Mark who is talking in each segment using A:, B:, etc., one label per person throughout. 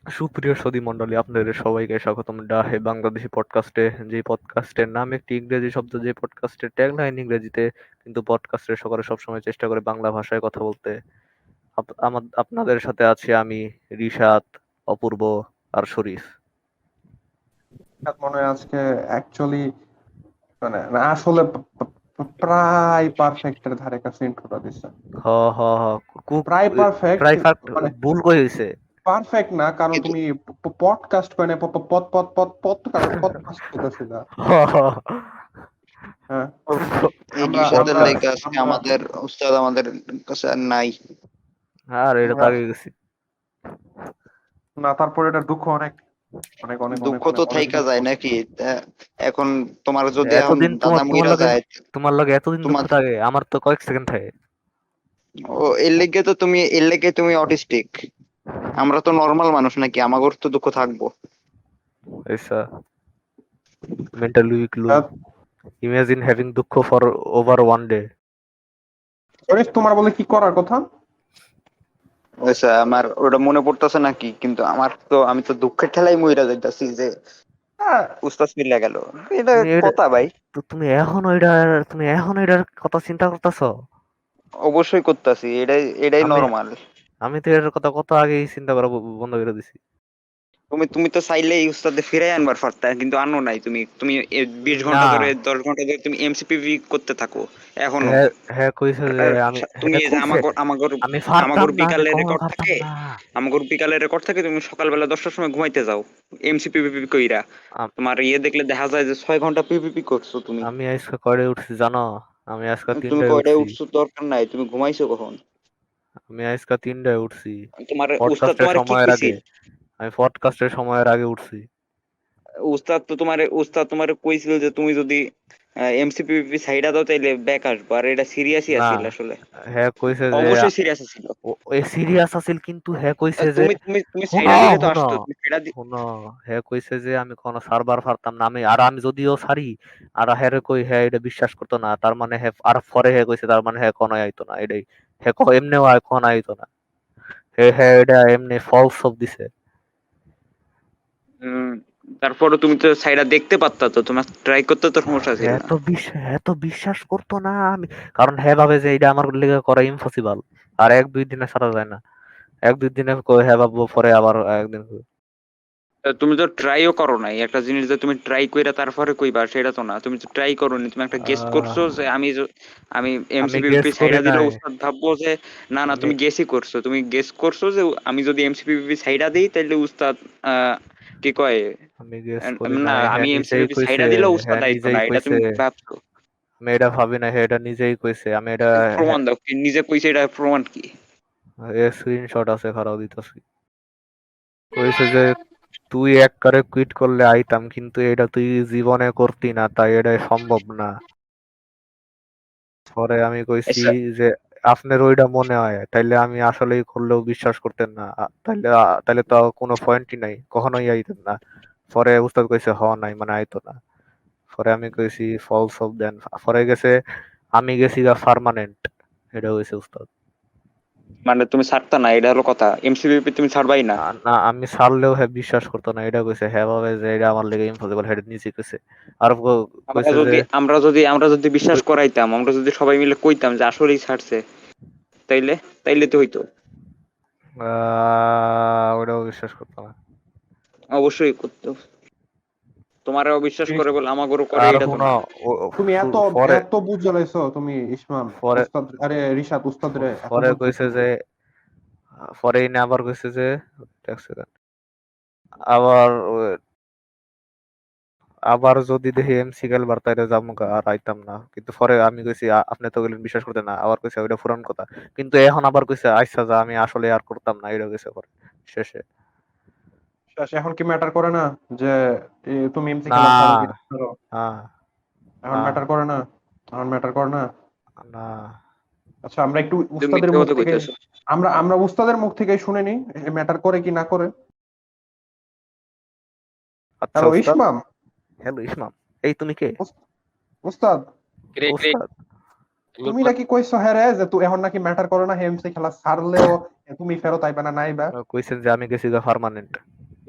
A: সুপ্রিয় সুধী মণ্ডলী, আপনাদের সবাইকে স্বাগতম ডাহে বাংলাদেশি পডকাস্টে। যে পডকাস্টের নাম একটি ইংরেজি শব্দ, যে পডকাস্টের ট্যাগলাইন ইংরেজিতে, কিন্তু পডকাস্টের সকলে সবসময় চেষ্টা করে বাংলা ভাষায় কথা বলতে। আপনাদের সাথে আছি আমি, রিশাদ, অপূর্ব আর শরীফ।
B: মনে হয় আজকে অ্যাকচুয়ালি মানে না, আসলে প্রায় পারফেক্টের ধারে কাছে ইন্ট্রোটা দিছে।
A: হ হ হ খুব
B: প্রায় পারফেক্ট,
A: প্রায় ফাক্ট।
B: মানে
A: ভুল কই হয়েছে?
B: পারফেক্ট না, কারণ
C: কিন্তু
B: তুমি পডকাস্ট করে না, পডকাস্ট করতেছি না।
A: হ হ
B: হ্যাঁ,
C: এই
B: আমরা
C: রিশাদের
B: আমরা
C: লাইগা আজকে
B: আমরা
C: আমাদের উস্তাদ আমাদের কাছে আর নাই।
A: আর এটা তো
B: আমরা
A: আগে গেছি।
B: না, তারপরে এটা দুঃখ অনেক অনেক অনেক অনেক
C: দুঃখ
B: অনেক
C: তো
B: অনেক
C: থাইকা
B: দুঃখ।
C: যায় নাকি? এখন তোমার যদি এখন
A: এতদিন তোমার
C: দাদা
A: তোমার
C: মইরা
A: লগে
C: যায়,
A: তোমার লগে এতদিন দুঃখ
C: তোমার
A: থাকে, আমার তো কয়েক সেকেন্ড থাকে।
C: এর লেগে তুমি অটিস্টিক। আমরা তো নর্মাল মানুষ নাকি, আমাগর তো দুঃখ থাকবো।
A: ऐसा mentally weak look.
B: আহ,
A: Imagine having দুঃখ for over one day.
B: শরীফ, তোমার বলে কি করার কথা?
C: আচ্ছা, আমার ওটা মনে পড়তেছে নাকি, কিন্তু আমি তো দুঃখের ঠেলাই মইরা যাইতাছি যে উস্তাদ মিল্লা গেল। এটা
A: তুমি এটা
C: কথা ভাই,
A: তুমি এখন এটার কথা চিন্তা করতেছো?
C: অবশ্যই করতেছি, এটাই
A: আমি
C: নরমাল।
A: আমি তো এটার কথা কত আগেই চিন্তা করা বন্ধ করে দিছি।
C: তুমি তো চাইলে এই উস্তাদে ফিরাই আনবার পারতা, কিন্তু আনো নাই। তুমি 20 ঘন্টা
A: না,
C: ধরে 10 ঘন্টা ধরে তুমি এমসিপিভি করতে থাকো এখনো।
A: হ্যাঁ হ্যাঁ কইছে যে
C: আর
A: আমি,
C: তুমি
A: হ্যাঁ
C: এই যে
A: কইছে
C: আমাগর আমাগর
A: আমি পারতাম
C: আমাগর
A: না, আমি
C: বিকালের
A: কখনো
C: রেকর্ড
A: পারতাম
C: থাকে,
A: না।
C: আমাগর বিকালের রেকর্ড থাকে, তুমি সকালবেলা 10টার সময় ঘুমাইতে যাও এমসিপিভি কইরা।
A: আম-
C: তোমার দেখলে দেখা যায় যে 6 ঘন্টা পিপিপি করছো তুমি।
A: আমি আজকে কয়টায় উঠছি জানো? আমি আজকে
C: তুমি
A: 3টায়
C: কয়টায়
A: উঠছি।
C: উঠছো দরকার নাই, তুমি ঘুমাইছো কখন?
A: আমি আজকে 3টায় উঠছি।
C: তোমার উস্তাদ
A: পডকাস্টের
C: তোমার কি
A: সময়ের আগে।
C: কইছিল?
A: আমি পডকাস্টের সময়ের আগে উঠছি।
C: উস্তাদ তোমার কইছিল যে তুমি যদি এমসিপিপি সাইডা দাও তাইলে ব্যাক আসবো, আর এটা সিরিয়াসই
A: না,
C: আছিল আসলে।
A: হ্যাঁ কইছে যে
C: অবশ্যই সিরিয়াস আছিল।
A: এ সিরিয়াস আছিল, কিন্তু হ্যাঁ কইছে যে
C: তুমি তুমি তুমি
A: শুনো
C: সাইডা দিলে তো
A: শুনো
C: আসতো, তুমি সাইডা
A: শুনো, হ্যাঁ কইছে যে আমি কোনো সার্ভার পারতাম না। আমি যদিও সারি, আর হ্যাঁ রে কই, হ্যাঁ এটা বিশ্বাস করতো না। তার মানে হ্যাঁ, আর পরে হ্যাঁ কইছে তার মানে হ্যাঁ কোনো আইতো না এটাই। হ্যাঁ এমনিও আর কোনো আইতো না। হ্যাঁ হ্যাঁ এটা এমনি ফলস সব দিছে।
C: উম, তারপরে তুমি তো সাইডা দেখতে পারতা, তো তোমার ট্রাই করতে তো সমস্যা ছিল না।
A: হ্যাঁ তো বিশ্বাস করতো না আমি, কারণ হ্যাঁ ভাবে যে এটা আমার লেগে করা ইম্পসিবল। আর এক দুই দিনে সারা যায় না। এক দুই দিনে হ্যাঁ ভাববো, পরে আবার একদিন
C: তুমি তো ট্রাইও করো নাই। একটা জিনিস যে তুমি ট্রাই কইরা তারপরে কইবা, সেটা তো না। তুমি তো ট্রাই করোনি, তুমি একটা গেস
A: আহ,
C: করছো যে আমি
A: আমি গেস
C: এমসিপিপি
A: করি
C: সাইডা দিলে
A: নাই।
C: উস্তাদ ভাববো যে না না,
A: আমি
C: তুমি গেসই করছো। তুমি গেস করছো যে আমি যদি এমসিপিপি সাইডা দিই তাহলে উস্তাদ কি কয়,
A: আমি গেস করি
C: না
A: নাই, হ্যাঁ
C: আমি
A: নিজেই
C: এমসিপিপি
A: কইছে।
C: সাইডা দিলেও উস্তাদ
A: হ্যাঁ
C: আইতো
A: নিজেই
C: না, এটা
A: কইছে।
C: তুমি ভাবছো।
A: আমি এটা ভাবি না, হ্যাঁ এটা নিজেই কইছে। আমি এটা, হ্যাঁ,
C: প্রমাণ দাও, কি নিজে কইছে, এটা প্রমাণ কি?
A: স্ক্রিনশট আছে, খারাপ দিতেছি। কইছে যে তুই একবারে কুইট করলে আইতাম, কিন্তু এটা তুই জীবনে করতি না, তাই এটা সম্ভব না। পরে আমি কইছি
C: আচ্ছা,
A: যে আপনার ওইটা মনে হয়, তাইলে আমি আসলেই করলেও বিশ্বাস করতেন না। তাইলে তো কোনো পয়েন্টই নাই, কখনোই আইতেন না। পরে উস্তাদ কইছে হ নাই মানে আইতো না। পরে আমি কইছি ফলস অফ দেন। পরে গেছে আমি গেছি গা পার্মানেন্ট। এটা হইছে উস্তাদ।
C: মানে তুমি ছাড়তা না, এটা হলো কথা। এমসিপিপি তুমি ছাড়বাই না।
A: না আমি ছাড়লেও হ্যাঁ বিশ্বাস করতো না। এটা কইছে হ্যাঁ ভাবে যে এটা আমার লেগে ইম্পসিবল, এটা নিজে কইছে। আর
C: আমরা
A: কইছে যে
C: যদি আমরা যদি আমরা যদি বিশ্বাস করাইতাম, আমরা যদি সবাই মিলে কইতাম যে আসলেই ছাড়ছে, তাইলে তাইলে তো হইতো।
A: ওটাও বিশ্বাস করতো না।
C: অবশ্যই করতো। তোমারও বিশ্বাস করে বলে আমাগরও করে,
A: আর
C: এটা তো
A: হুনো,
C: না।
B: তুমি এত
A: পরে
B: এত বুঝে লাইছো তুমি ইসমাম,
A: পরে
B: উস্তাদ, আরে রিশাদ উস্তাদ রে এত
A: পরে
B: বুঝাইছো
A: কইছে
B: তুমি?
A: যে, পরে এনে আবার কইছে যে এক সেকেন্ড, আবার আবার যদি দেখি এমসি খেলবার তাইলে যামুগা, আর আইতাম না। কিন্তু পরে আমি কইছি আপনি তো গেলেন বিশ্বাস করতে না, আবার কইছে ওইটা পুরান কথা। কিন্তু এখন আবার কইছে আচ্ছা যা আমি আসলে আর করতাম না, এটা কইছে পরে শেষে।
B: শেষ, এখন কি ম্যাটার করে না যে তুমি এমসি
A: না
B: খেলা ছাড়ো কি না ছাড়ো?
A: না
B: এখন
A: না
B: ম্যাটার করে না, এখন ম্যাটার করে না।
A: না
B: আচ্ছা, আমরা একটু
C: তুমি
B: উস্তাদের
C: মিথ্যা
B: মুখ
C: কথা
B: থেকে,
C: কইতেছো।
B: আমরা আমরা উস্তাদের মুখ থেকে শুনে নি ম্যাটার করে কি না করে।
A: আচ্ছা
B: হ্যালো
A: উস্তাদ।
B: ইসমাম,
A: হ্যালো ইসমাম। এই তুমি কে?
B: উস্তাদ,
C: গ্রেট গ্রেট।
A: উস্তাদ।
B: তুমি নাকি কইছো হ্যাঁ রে যে তুই এখন নাকি ম্যাটার করে না, এমসি খেলা ছাড়লেও তুমি ফেরত আইবা না নাইবা।
A: কইছেন যে আমি গেছি গা পার্মানেন্ট।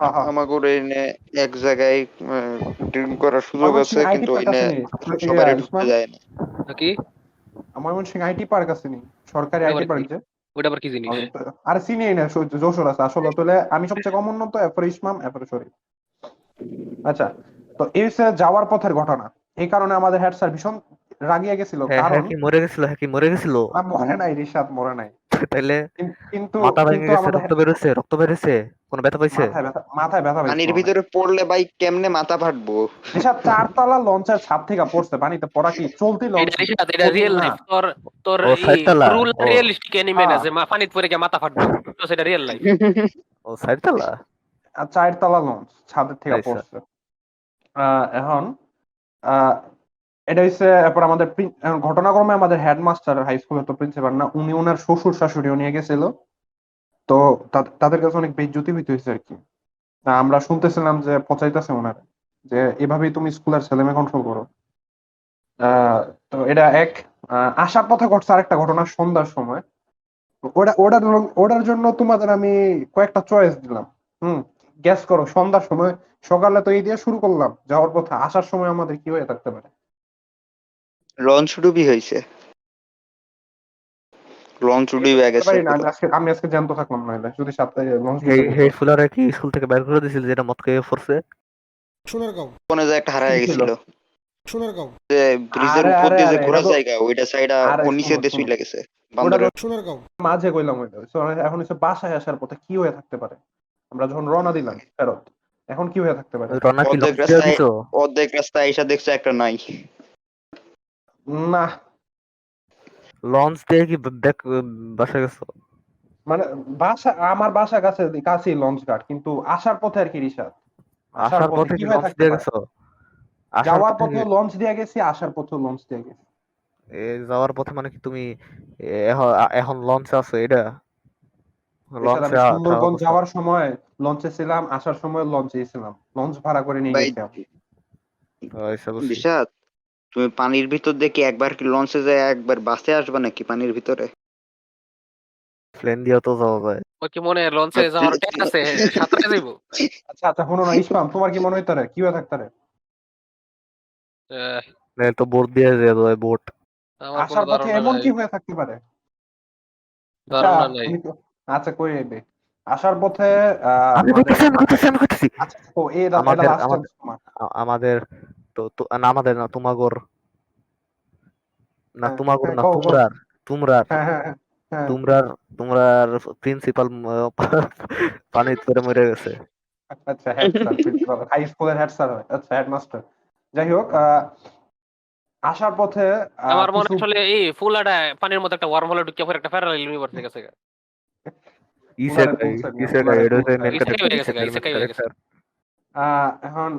B: হ্যাঁ হ্যাঁ
C: আমাকে এনে এক জায়গায় ড্রিঙ্ক করার সুযোগ আছে,
B: ময়মনসিংহ আইটি
C: কিন্তু
B: পার্ক
C: ওইনে
B: আছে নি
C: সবারই ঢুকতে
B: ইসমাম
C: যায় না।
D: কি
B: ময়মনসিংহ আইটি পার্ক আছে নি সরকারি
D: ওটা
B: আইটি
D: আবার কি
B: পার্ক যে
D: ওটা আবার কি জিনিস?
B: আরে চিনি না যশোর আছে আসলে তোলে আমি সবচেয়ে কম উন্নত এরপরে ইসমাম এরপরে শরীফ আচ্ছা তো এই হচ্ছে যাওয়ার পথের ঘটনা এই কারণে আমাদের হেড স্যার ভীষণ রাগিয়ে গেছিল
A: হ্যাঁ হ্যাঁ
B: কারণ
A: কি মরে গেছিল, হ্যাঁ কি মরে গেছিল?
B: না মরে নাই রিশাদ মরে নাই
A: তাইলে
B: কিন্তু
A: মাথা ভেঙে
B: কিন্তু
A: গেছে,
B: আমাদের
A: রক্ত বেরোছে, রক্ত বেরোছে, কোনো ব্যথা পাইছে?
B: মাথায় ব্যথা পাইছে
C: পানির
B: মনে হয়
C: ভিতরে পড়লে ভাই কেমনে মাথা ফাটবো?
B: রিশাদ 4 তলা লঞ্চের ছাদ থেকে পড়ছে পানিতে পড়া কি চলতি লঞ্চ
D: এটা
B: চলতি
D: রিয়েল
B: না
D: লাইফ। তোর তোর
A: ও
D: এই
A: সাইডতলা,
D: রুল
A: ও
D: রিয়েলিস্টিক অ্যানিমে না
B: হ্যাঁ
D: যে পানিতে পড়ে গিয়ে মাথা ফাটবো, তো সেটা রিয়েল লাইফ।
A: ও সাইডতলা।
B: 4 তলা লঞ্চ ছাদের থেকে
A: আচ্ছা
B: পড়ছে এখন আহ এটা হচ্ছে এরপর আমাদের এখন ঘটনাক্রমে আমাদের হেডমাস্টার হাই স্কুলের তো প্রিন্সিপাল না উনি ওনার শ্বশুর শাশুড়িও নিয়ে গেছিল তো তাদের কাছে অনেক বেইজ্জতি হইতে হয়েছে আর কি তা আমরা শুনতেছিলাম যে পচাইতেছে ওনারা যে এভাবেই তুমি স্কুলের ছেলেমেয়ে কন্ট্রোল করো আহ তো এটা এক আসার পথে ঘটছে আরেকটা ঘটনা সন্ধ্যার সময় ওটার জন্য তোমাদের আমি কয়েকটা চয়েস দিলাম গ্যাস করো সন্ধ্যার সময় সকালে তো এই দিয়ে শুরু করলাম যাওয়ার পথে আসার সময় আমাদের কি হয়ে থাকতে পারে
C: লঞ্চ ডুবি হয়েছে, লঞ্চ ডুবি হয়ে
B: বলতে
C: গেছে
B: পারি না
C: পুরো।
B: আমি আজকে জ্যান্ত থাকলাম না যদি সাথে লঞ্চ
A: হেই
B: ডুবে
A: হেই
B: যেত
A: ফুলারে কি স্কুল থেকে বের করে দিছিল যেটা মদ খেয়ে পড়ছে?
E: সোনারগাঁও,
C: কোনে যে একটা হারায়
B: কি ছিল
C: গেছিল,
E: সোনারগাঁও,
C: যে ব্রিজের
B: আরে
C: উপর
B: আরে
C: দিয়ে যে
B: আরে এটা
C: ঘোরার
B: তো
C: জায়গা ওইটা সাইডা
B: আরে
C: ও নিচে
B: শোনো
C: দিয়ে
B: শোনো
C: শুইলা গেছে
B: ওটা তো
C: বান্দরের।
E: সোনারগাঁও।
B: মাঝে কইলাম ওইটা So, এখন হচ্ছে বাসায় আসার পথে কি হয়ে থাকতে পারে আমরা যখন রওনা দিলাম ফেরত এখন কি হয়ে থাকতে পারে
A: রনা কি
C: অর্ধেক
A: লঞ্চ দিয়ে
C: রাস্তায়
A: দিছো?
C: অর্ধেক রাস্তায় এসে দেখছে একটা নাই।
B: না
A: লঞ্চ দিয়ে কি ব্যাক বাসা গেছো?
B: মানে আমার বাসা কাছেই লঞ্চ ঘাট কিন্তু আসার পথে আর কি রিসাদ আসার
A: আসার
B: পথে
A: পথে
B: কি
A: কি
B: হয়ে
A: লঞ্চ
B: থাকতে
A: দিয়ে
B: পারে
A: গেছো? আসার
B: যাওয়ার
A: পথে
B: পথেও লঞ্চ দিয়ে গেছি আসার পথেও লঞ্চ দিয়ে গেছি
A: যাওয়ার পথে মানে কি তুমি এখন এখন লঞ্চে আছো এটা?
B: রিসাদ
A: লঞ্চে
B: আমি
A: ট্রাভেল
B: সুন্দরবন
A: করছো?
B: যাওয়ার সময় লঞ্চে ছিলাম আসার সময় লঞ্চে ছিলাম লঞ্চ ভাড়া করে নিয়ে
C: ভাই
B: গেছি আমি
A: আচ্ছা বুঝছি।
C: বিষাদ, তুমি পানির ভিতর দিয়ে কি একবার কি লঞ্চে যায় একবার বাসে আসবে নাকি পানির ভিতরে?
A: প্লেন দিয়ে তো যাওয়া যায়।
D: ওর কি মনে হয় লঞ্চে যাওয়ার ট্যাক আছে, সাঁতরে যাইবো?
B: আচ্ছা আচ্ছা শোনো না ইসমাম তোমার কি মনে হইতে পারে কি হয়ে থাকতে পারে
D: আহ,
A: নাহলে তো বোট দিয়ে যাওয়া যায়, বোট।
D: আমার কোনো
B: আসার পথে
D: ধারণা
B: এমন
D: নাই,
B: কি হয়ে থাকতে পারে আচ্ছা
D: ধারণা নাই।
B: আচ্ছা কই যাবে আসার পথে
A: আমি
B: আমাদের
A: করতেছি, আমি করতেছি, আমি করতেছি।
B: আচ্ছা ও এটা
A: আমাদের
B: লাস্ট
A: আমাদের
B: চান্স তোমার
A: আমাদের না আমাদের না তোমাগর, না
B: হ্যাঁ
A: তোমাগর
B: হ্যাঁ
A: না
B: কও কও
A: তোমরার, তোমরার
B: হ্যাঁ হ্যাঁ হ্যাঁ হ্যাঁ
A: তোমরার তোমরার প্রিন্সিপাল পানিতে পড়ে মরে গেছে।
B: আচ্ছা হেড স্যার প্রিন্সিপাল হাই স্কুলের হেড স্যার হয় আচ্ছা হেডমাস্টার যাই হোক আসার পথে
D: আমার মনে
B: কিছু
D: হয় আসলে এই ফুলাটা পানির মধ্যে একটা ওয়ার্ম হোলে ঢুকে পরে একটা প্যারালাল ইউনিভার্সে গেছে।
B: উনারে তুলছে মিয়া
A: ইসেগাই
B: উনারে
A: এটা হচ্ছে
B: তুলছে
A: মেন
D: ইসেকাই
A: ক্যারেক্টার,
D: হয়ে গেছে,
A: ইসেগাইয়ের মেন
D: ইসেকাই হয়ে গেছে।
A: ক্যারেক্টার।
B: এখন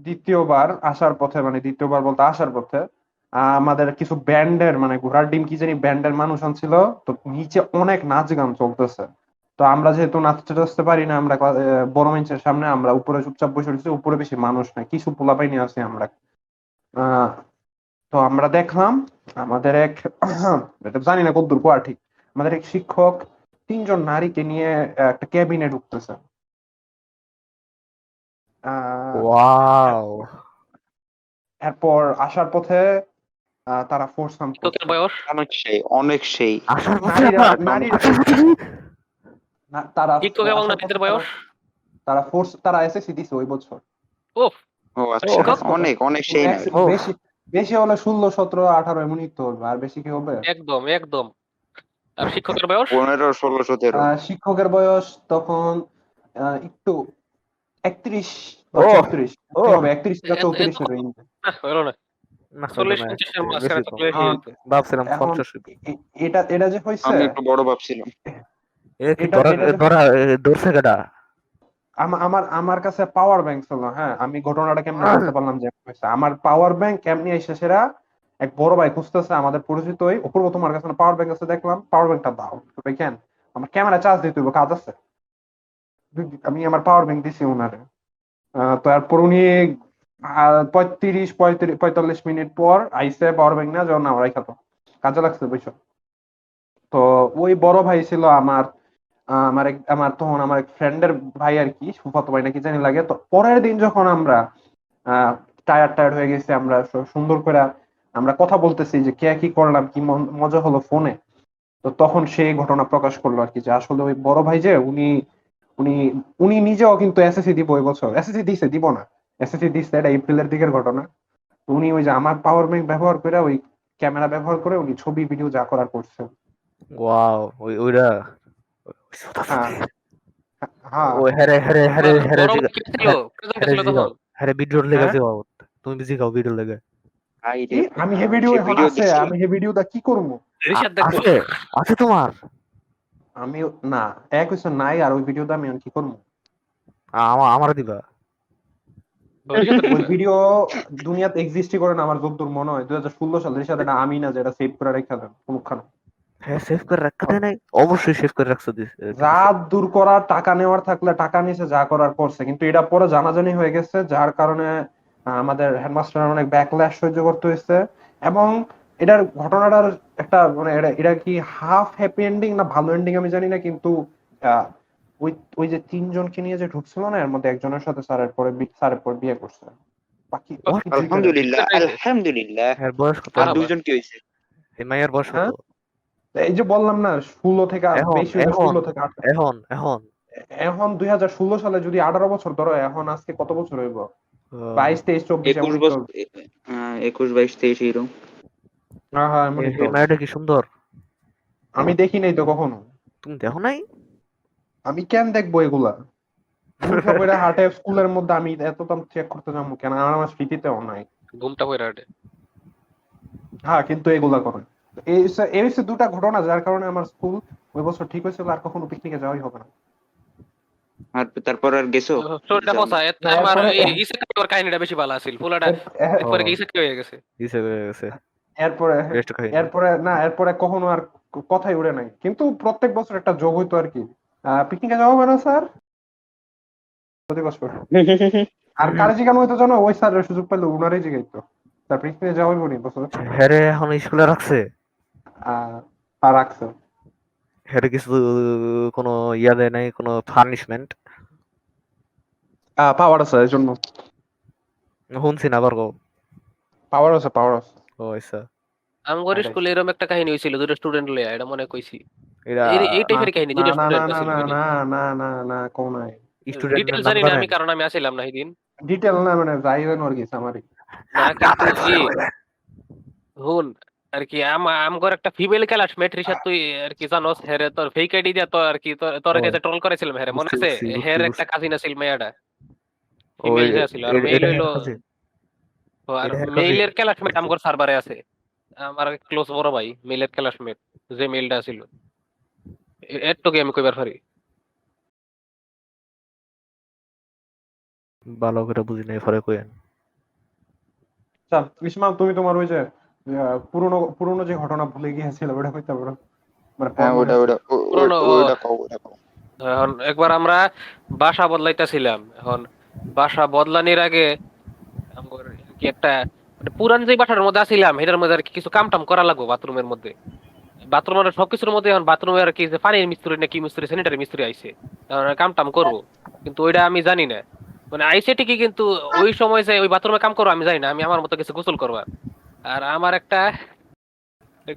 B: দ্বিতীয়বার আসার পথে মানে দ্বিতীয়বার বলতে আসার পথে আমাদের কিছু ব্যান্ডের মানে ঘোড়ার ডিম কি জানি ব্যান্ডের মানুষ আনছিল তো নিচে অনেক নাচ গান চলতেছে তো আমরা যেহেতু নাচতে টাচতে পারি না আমরা বড় মঞ্চের সামনে আমরা উপরে চুপচাপ বসে রয়েছি উপরে বেশি মানুষ নাই কিছু পোলাপাই নিয়ে আছি আমরা আহ তো আমরা দেখলাম আমাদের এক এটা জানি না কতদূর কোয়া ঠিক আমাদের এক শিক্ষক 3 জন নারীকে নিয়ে একটা ক্যাবিনে ঢুকতেছে আহ
A: ওয়াও।
B: এরপর আসার পথে তারা ফোরসাম
D: শিক্ষকের
B: করছে
D: বয়স,
C: অনেক সেই, অনেক সেই।
A: আসার পথে
B: নারীরা
A: আবার
B: নারীরা
A: আসার পথে
B: তারা
D: শিক্ষক এবং
B: আসার পথে
D: নারীদের বয়স।
B: তারা এসএসসি দিছে ওই বছর
D: ওহ,
C: ও
A: ও
C: আচ্ছা,
D: শিক্ষক
C: অনেক অনেক সেই নাই।
A: ও
B: বেশি বেশি হলে 16 17 18 এমনই তো হবে আর বেশি কি হবে
D: একদম একদম। আর শিক্ষকের বয়স
C: 15 16 17।
B: শিক্ষকের বয়স তখন একটু 31 বা
A: ও
B: 34
A: ও
B: কি হবে 31 থেকে
D: এত এত
B: 34 এর
D: কম?
B: রেঞ্জে
D: না হলো না,
A: না হইলো
D: 40
A: না,
D: 50-এর মাঝখানে
A: বেশি কম।
D: থাকলে হইতো।
A: ভাবছিলাম
B: এখন
A: 50।
B: এটা যে হয়েছে
C: আমি একটু বড় ভাবছিলাম।
A: এ কি
B: এটা
A: ধরা
B: এটা যে
A: ধরা ধরছে কেডা?
B: আমার কাছে পাওয়ার ব্যাংক ছিল হ্যাঁ আমি ঘটনাটা কেমনে জানতে পারলাম যে এমন হয়েছে আমার পাওয়ার ব্যাংক কেমনে এসে সেরা এক বড় ভাই খুঁজতেছে আমাদের পরিচিতই অপূর্ব তোমার কাছে পাওয়ার ব্যাংক আছে দেখলাম পাওয়ার ব্যাংকটা দাও তো ভাই কেন আমার ক্যামেরা চার্জ দিতে হইব কাজ আছে আমি আমার পাওয়ার ব্যাংক দিছি ওনারে তো এরপর উনি 35 45 পর আইসে পাওয়ার ব্যাংক না যখন আমার খাতো কাজে লাগছে বুঝছো তো ওই বড় ভাই ছিল আমার আমার তখন আমার এক ফ্রেন্ডের ভাই আর কি, ফুফাতো ভাই নাকি জানি লাগে। তো পরের দিন যখন আমরা টায়ার্ড হয়ে গেছি, আমরা সুন্দর করে আমরা কথা বলতেছি যে কে কি করলাম, কি মজা হলো ফোনে। তো তখন সেই ঘটনা প্রকাশ করলো আর কি, যে আসলে ওই বড় ভাই যে উনি উনি উনি নিজেও কিন্তু এসএসসি দিব ওই বছর, এসএসসি দিছে, দিব না, এসএসসি দিচ্ছে, এটা এপ্রিলের দিকের ঘটনা। তো উনি ওই যে আমার পাওয়ার ব্যাংক ব্যবহার করে, ওই ক্যামেরা ব্যবহার করে উনি ছবি ভিডিও যা করার করছে।
A: ওয়াও, ওইরা
B: হ্যাঁ, হ্যাঁ,
A: ও হ্যারে হ্যারে হ্যারে
D: তোমার
A: হ্যারে
D: বড় ভাই
A: জিগা,
D: কি ছিল? প্রেজেন্টে
A: হ্যারে
D: ছিল
A: জিগাও,
D: তখন?
A: হ্যারে ভিডিওর লেগে
B: হ্যাঁ।
A: যাও, তুমি জিগাও ভিডিওর লেগে।
C: ভাই
B: কি?
C: রে
B: আমি হে
C: ভাই,
B: ভিডিও
C: সে
B: এখন
C: ভিডিও
B: আছে,
C: দেখছি।
B: আমি হে ভিডিওটা কি করবো?
D: রিশাদ দেখবো।
A: আছে, আছে তোমার?
B: আমি না, এক হচ্ছে নাই, আর ওই ভিডিওটা আমি এখন কি করবো?
A: আমার দিবা?
D: রিশাদ
B: ওই
D: দেখবো।
B: ভিডিও দুনিয়াতে এক্সিস্টই করে না আমার যতদূর মনে হয়। 2016 সালের সাথে এটা আমি না যেটা সেভ করে রেখে দেন কোনখানে।
A: হ্যাঁ, সেভ করে রাখতে দেয় নাই? অবশ্যই সেভ করে রাখছো,
B: যা
A: দিছে।
B: দূর করার, টাকা নেওয়ার থাকলে টাকা নিছে, যা করার করছে, কিন্তু এটা পরে জানাজানি হয়ে গেছে, যার কারণে আমাদের হেডমাস্টার অনেক ব্যাকল্যাশ সহ্য করতে হয়েছে। এবং এটার ঘটনাটার একটা মানে এটা কি হাফ হ্যাপি এন্ডিং না ভালো এন্ডিং আমি জানি না, কিন্তু আহ, ওই ওই যে তিনজনকে নিয়ে যে ঢুকছিল না, এর মধ্যে একজনের সাথে স্যারের পরে বিয়ে করছে। বাকি
A: What?
B: বাকি দুইজনের।
C: আলহামদুলিল্লাহ,
D: হয়েছে?
C: আলহামদুলিল্লাহ।
A: এর বয়স কত
C: আর
A: এখন?
D: মারহাবা।
C: দুইজন কি হয়েছে?
A: এই মাইয়ার বয়স কত?
B: হ্যাঁ, এই যে বললাম না, 16 থেকে
A: এখন
B: বেশি হইলে
A: এখন
B: 16 থেকে 18।
A: এখন এখন
B: এখন 2016 সালে যদি 18 বছর ধরো, এখন আজকে কত বছর হইব?
A: আহ,
B: 22, 23, 24
C: 21
B: এমনই
C: বছর,
B: চলবে।
C: 21, 22, 23 এরকম।
B: হ্যাঁ, হ্যাঁ, এমনই
A: এই
B: চলবে।
A: মায়াটা কি সুন্দর?
B: আমি দেখি নাই তো কখনো।
A: তুমি দেখো নাই?
B: আমি কেন দেখবো এগুলা? উল্টা করে হাটে স্কুলের মধ্যে আমি এত দাম চেক করতে যাবো কেন? আমার স্মৃতিতেও নাই।
D: ঘুমটা হয়ে রাটে।
B: হ্যাঁ, কিন্তু এগুলা করে। এই হচ্ছে দুটা ঘটনা যার কারণে আমার স্কুল ওই বছর ঠিক হয়েছিল, আর কখনো পিকনিকে যাওয়াই হবে না।
C: আর তারপর আর গেছো?
D: স্টোরিটা
C: যাও না।
D: ফসা।
B: না,
D: আমার
B: এরপরে
D: ইসাকার কাহিনীটা বেশি ভালো আছিল। ফুলাটা
B: এর-
D: একবারে ইসাকি হয়ে গেছে।
A: দিছে হয়ে গেছে
B: এরপরে
A: বেস্ট কাহিনী।
B: এরপরে কখনো আর কথাই উড়ে নাই, কিন্তু প্রত্যেক বছর একটা যোগ হইতো আর কি। পিকনিকে যাওয়া হবে না স্যার, প্রতি বছর। আর কারে জিজ্ঞানো হইতো জানো? ওই স্যারের সুযোগ পেলে উনারই জিগাইতো, তার পিকনিকে যাওয়া হইব নি বছর।
A: হ্যাঁ রে, এখন স্কুলে রাখছে?
B: আর রাখছে।
A: হ্যাঁ রে, কিছু কোনো ইয়া দেয় নাই, কোনো পানিশমেন্ট?
B: পাওয়ার আছে এই জন্য।
A: শুনছি না, আবার কও।
B: পাওয়ার আছে, পাওয়ার আছে।
A: ও আচ্ছা।
D: আমগর
B: এটাই।
D: স্কুলে এরকম একটা কাহিনী হয়েছিল, দুটো স্টুডেন্ট লইয়া, এটা মনে হয় কইছি।
A: এরা
D: এই
B: না,
D: টাইপের কাহিনী,
B: না,
D: দুটো
B: না, না,
D: স্টুডেন্ট
B: না,
D: আছিল
B: না,
D: বুঝলি।
B: না, না, না, না, কোন নাই।
A: স্টুডেন্টের
D: ডিটেলস
A: নাম
D: জানি না
A: জানেন?
D: আমি, কারণ আমি আসিলাম না সেদিন।
B: ডিটেল না, মানে যাই জানো আর কি, সামারি।
D: না
A: নাম
D: কিন্তু
A: জানাই পরে
D: ই
A: কইবেন।
D: হুন আর কি, আমগর একটা ফিমেল ক্লাসমেট রিশাদ, তুই আর কি জানোস হেরে তোর ফেক আইডি দিয়া তো আর কি তোর
A: ও,
D: কাছে ট্রোল করেছিলাম হেরে, মনে
A: বুঝতে
D: আছে?
A: বুঝছি বুঝছি
D: হের একটা
A: বুঝছি।
D: কাজিন আছিল মেয়েটা,
A: ও,
D: ফিমেল যে আছিল, আর মেইল
A: এটা
D: হইলো।
A: হের কাজিন?
D: আর
A: এটা হের কাজিন?
D: মেইলের ক্লাসমেট আমগর সার্ভারে আছে। আমার ক্লোজ বড় ভাই, মেইলের ক্লাসমেট, যে মেইলটা ছিল। এটুকুই আমি কইবার পারি।
A: ভালো করে বুঝি নাই, পরে কইেন।
B: আচ্ছা ইসমাম, তুমি তোমার ওই যে পুরোনো পুরোনো যে ঘটনা ভুলে গিয়েছিল ওটা কইতে পারো, মানে পর
C: হ্যাঁ,
B: মনে
C: ওটা
B: আছে।
C: ওটা
D: পুরনো
C: ওটা কও, ওটা কও।
D: এখন একবার আমরা বাসা বদলাইতেছিলাম। এখন বাসা বদলানির আগে আমগর কি একটা মানে পুরান যে বাসার মধ্যে আছিলাম এটার মধ্যে আর কি কিছু কাম টাম করা লাগবে বাথরুমের মধ্যে। বাথরুমের সবকিছুর মধ্যে এখন বাথরুমে আর কি যে পানির মিস্ত্রি না কি মিস্ত্রি, স্যানিটারি মিস্ত্রি আইছে। এখন কাম টাম করবো, কিন্তু ওইটা আমি জানি না। মানে আইসে ঠিকই, কিন্তু ওই সময় যে ওই বাথরুমে কাম করবো আমি জানি না, আমি আমার মতো কিছু গোসল করবার। আর আমার একটা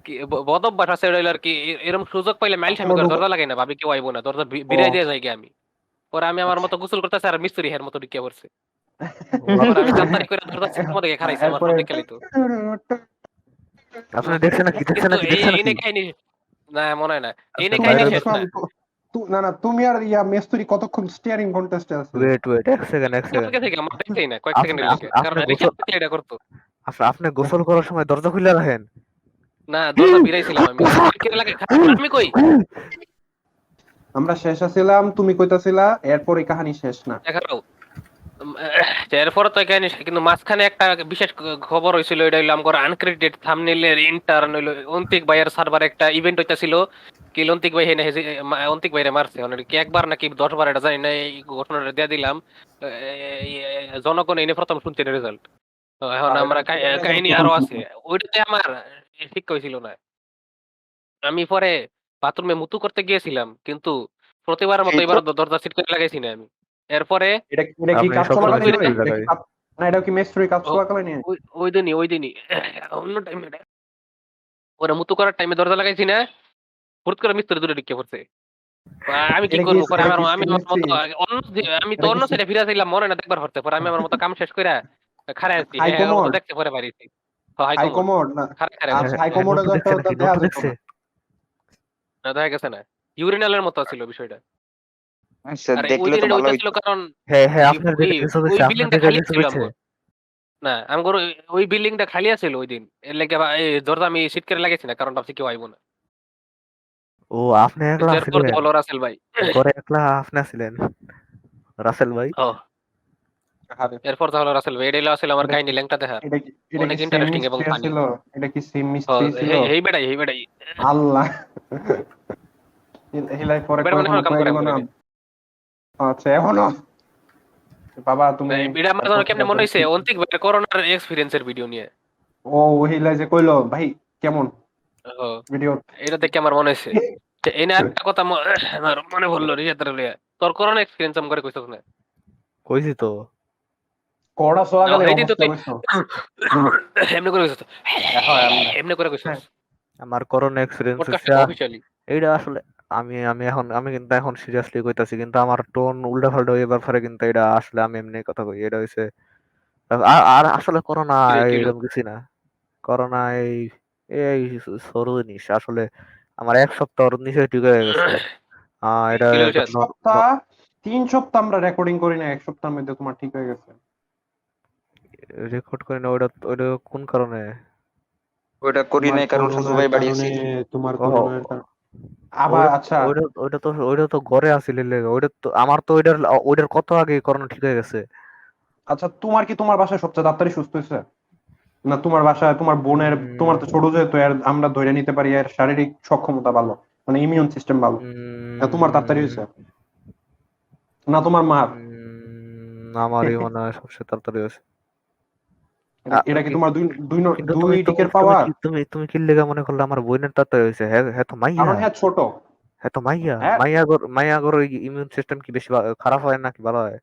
D: কি বদ অভ্যাস আছে, ওটা হইলো আর কি এরকম সুযোগ পাইলে মাইল স্বামী করে দরজা লাগাই না, ভাবি কেউ আইবো না, দরজা বিরাই দিয়ে যাই আমি। পরে আমি আমার মতো গোসল করতেছি আর মিস্ত্রি হের মতো ঢুকিয়ে পড়ছে। পরে আমি তাড়াতাড়ি করে দরজা চিপে মধ্যে খারাইছি, আমার
B: এরপরে
D: সব দেখে লিতো।
A: আপনি দেখছেন নাকি, দেখছেন
D: কিন্তু
A: নাকি,
D: এই
A: দেখছেন
D: এই
A: নাকি?
D: নিয়ে কাহিনী না, মনে হয় না এই
A: আচ্ছা,
D: নিয়ে কাহিনী
A: বাইরে
D: শেষ না।
B: ইসমাম, না, না, তুমি আর মেস্তুরি কতক্ষণ স্টিয়ারিং কন্টেস্টে আছিলে?
A: ওয়েট ওয়েট, এক সেকেন্ড, এক সেকেন্ড।
D: থেকে থেকে আমার দেখতেই না কয়েক
A: আপনি
D: সেকেন্ডের লিগে, কারণ
A: আপনি গোসল,
D: রিসার্চ থেকে এটা করতো।
A: আপনি গোসল করার সময় দরজা খুলে রাখেন?
D: না, দরজা বিরাইছিলাম আমি, আমার কি লাগে খারাপ, আমি কই
B: আমরা শেষ আছিলাম, তুমি কইতাছিলা, এরপর এই কাহিনী শেষ না।
D: দেখাও। এরপরে তো কাহিনী শেষ, কিন্তু মাঝখানে একটা বিশেষ খবর হয়েছিল, এটা হইলো আমার আনক্রেডিটেড থাম্বনেইলের ইন্টার্ন হইলো অন্তিক ভাইয়ের সার্ভারে একটা ইভেন্ট হইতাছিল। কি অন্তিক ভাই হেনে অন্তিক ভাইরে মারছে, মানে কি একবার নাকি 10 বার, এটা জানি না, এই ঘটনাটা দিয়ে দিলাম। জনগণ এনে প্রথম শুনছে রেজাল্ট। এখন আমরা কাহিনী আরো আছে। ওইটাতে আমার শিক্ষা হয়েছিল না। আমি পরে বাথরুমে মুতু করতে গিয়েছিলাম, কিন্তু প্রতিবারের মতো
C: এই তো
D: এবার দরজা সিট করে লাগাইছি না আমি। এরপরে
B: এটা কি
A: আপনি
B: কাজ
A: সবসময়
B: চলাকালীন
A: সিট
B: হয়?
A: করে
B: এটা কি
A: লাগাই।
B: না, এটা কি মেস্ট্রি কাজ
D: ও-
B: চলাকালীন হয়?
D: ওই দিনই অন্য টাইমে ওরা মুতু করার টাইমে দরজা লাগাইছি না, হুট করে মিস্ত্রি দূরে ঢুকে পড়ছে। আমি কি
B: এটা কি
D: করবো? পরে
B: এটা
D: আমার
B: কি
D: আমি আমার
B: সেমিস্ট্রি?
D: মতো আমি তো
B: এটা কি
D: অন্য সাইডে ফিরে ছিলাম মনে না দেখবার হচ্ছে, পরে আমি আমার মতো কাম শেষ করে খারাই আছি।
B: হাই
D: ওর মতো
B: কমোড?
D: দেখতে পরে বাড়িছি। হাই
B: হাই
D: কমোড
B: কমোড না?
D: খারাই খারাই
A: হ্যাঁ
B: আচ্ছা,
D: বসে।
B: হাই
A: হ্যাঁ,
B: কমোডে
A: নটু
B: তো
A: দেখছে নাকি?
B: দেখা
A: নটু
B: যেত
A: দেখছে?
B: না।
D: না, দেখা গেছে না, ইউরিনালের মতো ছিল বিষয়টা।
C: আচ্ছা,
D: আর ওই
C: দেখলে তো
D: দিনের
C: ভালো
D: ওইটা ছিল
C: হইতো।
D: কারণ
A: হ্যাঁ হ্যাঁ,
D: ওই
A: আপনার
D: ওই
A: যেটা কিছু
D: ওই
A: হয়েছে, আপনার
D: বিল্ডিংটা
A: যেটা
D: খালি
A: কিছু
D: ছিল
A: হয়েছে।
D: আমগো। না আমগো ওই বিল্ডিংটা খালি আছিল ওই দিন, এর লেগে এই দরজা আমি সিট করে লাগাইছি না, কারণ ভাবছি কেউ আইবো না।
A: ও, আপনি একলা
D: কিন্তু এরপর তো
A: ছিলেন
D: হলো রাসেল ভাই।
A: ঘরে, একলা আপনি ছিলেন রাসেল ভাই?
D: ও,
B: আরে,
D: এরপর তো হলো রাসেল ভাই, এটাই ছিল আমার
B: এটা
D: কাহিনী ল্যাংটা দেখার।
B: এটা কি এটা কি
D: অনেক
B: সেম
D: ইন্টারেস্টিং এবং
B: মিস্ট্রি
D: ফানি।
B: ছিল? এটা কি সেম মিস্ট্রি ছিল?
D: হেই বেড়াই
B: আল্লাহ, হিলাই পরে
D: বেড়া মানে
B: কখনো
D: আমার কাম
B: কয়ে
D: করে
B: গেল না?
D: করে।
B: আচ্ছা, এখনো বাবা তুমি
D: এটা আমার যেন
B: পত্রিকা
D: কেমনে মনে হয়েছে
B: পড়ছি।
D: অন্তিক ভাই করোনার এক্সপিরিয়েন্সের ভিডিও নিয়ে।
B: ও হিলাই যে কইলো ভাই কেমন
D: ও,
B: ভিডিও?
D: এটা দেখে আমার মনে হয়েছে যে এনে একটা কথা আমার মনে পড়লো রিয়াতের লিয়া। তোর করোনা এক্সপিরিয়েন্স আম করে কইছস না?
A: কইছি তো।
B: কড়া চলাকালের
D: এই দিন তো
B: অবস্থা
D: তুই
B: কইছো?
D: এমনি করে কইছস,
B: হ্যাঁ এমনে।
D: এমনি করে কইছস
B: হ্যাঁ,
A: আমার করোনা এক্সপিরিয়েন্স
D: পডকাস্টে
A: হচ্ছে
D: অফিশিয়ালি।
A: এইটা আসলে, আমি কিন্তু এখন সিরিয়াসলি কইতাছি, কিন্তু আমার টোন উল্টা পাল্টা হয়ে ব্যাপারে, কিন্তু এটা আসলে আমি এমনি কথা কই। এটা হইছে আর আসলে করোনা
D: কি
A: এরকম কিছু না। করোনা এই এই সরু জিনিস আসলে। আমার 1 সপ্তাহ নিচে ঠিক হয়ে গেছে। এটা
D: কি
B: এক
D: লইছস?
B: সপ্তাহ 3 সপ্তাহ আমরা রেকর্ডিং করি না, 1 সপ্তাহের মধ্যে তোমার ঠিক হয়ে গেছে?
A: রেকর্ড করি না। ওটা ওটা কোন কারণে?
C: ওটা করি
B: তোমার
C: নাই কারণ শ্বশুর
B: করোনার
C: ভাই বাড়ি
B: কারণে,
C: আছিল।
B: তোমার
A: ও,
B: করোনার কারণে আবার
A: ওইটা
B: আচ্ছা।
A: ওইটা ওইটা তো ঘরে আছিল লেগে। ওইটা তো আমার তো ওইটার কত আগে করোনা ঠিক হয়ে গেছে।
B: আচ্ছা, তোমার কি তোমার বাসায় সবচেয়ে তাড়াতাড়ি সুস্থ হয়েছে? না তোমার বাসায় তোমার বোনের, তোমার তো
A: উম,
B: ছোট যেহেতু এর আমরা ধরে নিতে পারি এর শারীরিক সক্ষমতা ভালো, মানে ইমিউন সিস্টেম ভালো। না তোমার তাড়াতাড়ি
A: উম,
B: হয়েছে? না তোমার মার?
A: আমারই মনে হয় সবচেয়ে তাড়াতাড়ি হয়েছে।
B: এটা কি তোমার দুই দুই
A: কিন্তু
B: দুই
A: তুমি তুমি
B: দিকের
A: তুমি
B: পাওয়ার?
A: কি তুমি তুমি কি লেগে মনে করলে আমার বোনের তাড়াতাড়ি হয়েছে? হ্যাঁ হ্যাঁ, তো মাইয়া।
B: কারণ হ্যাঁ ছোট।
A: হ্যাঁ তো মাইয়া।
B: হ্যাঁ,
A: মাইয়াগর ইমিউন সিস্টেম কি বেশি খারাপ হয় নাকি ভালো হয়?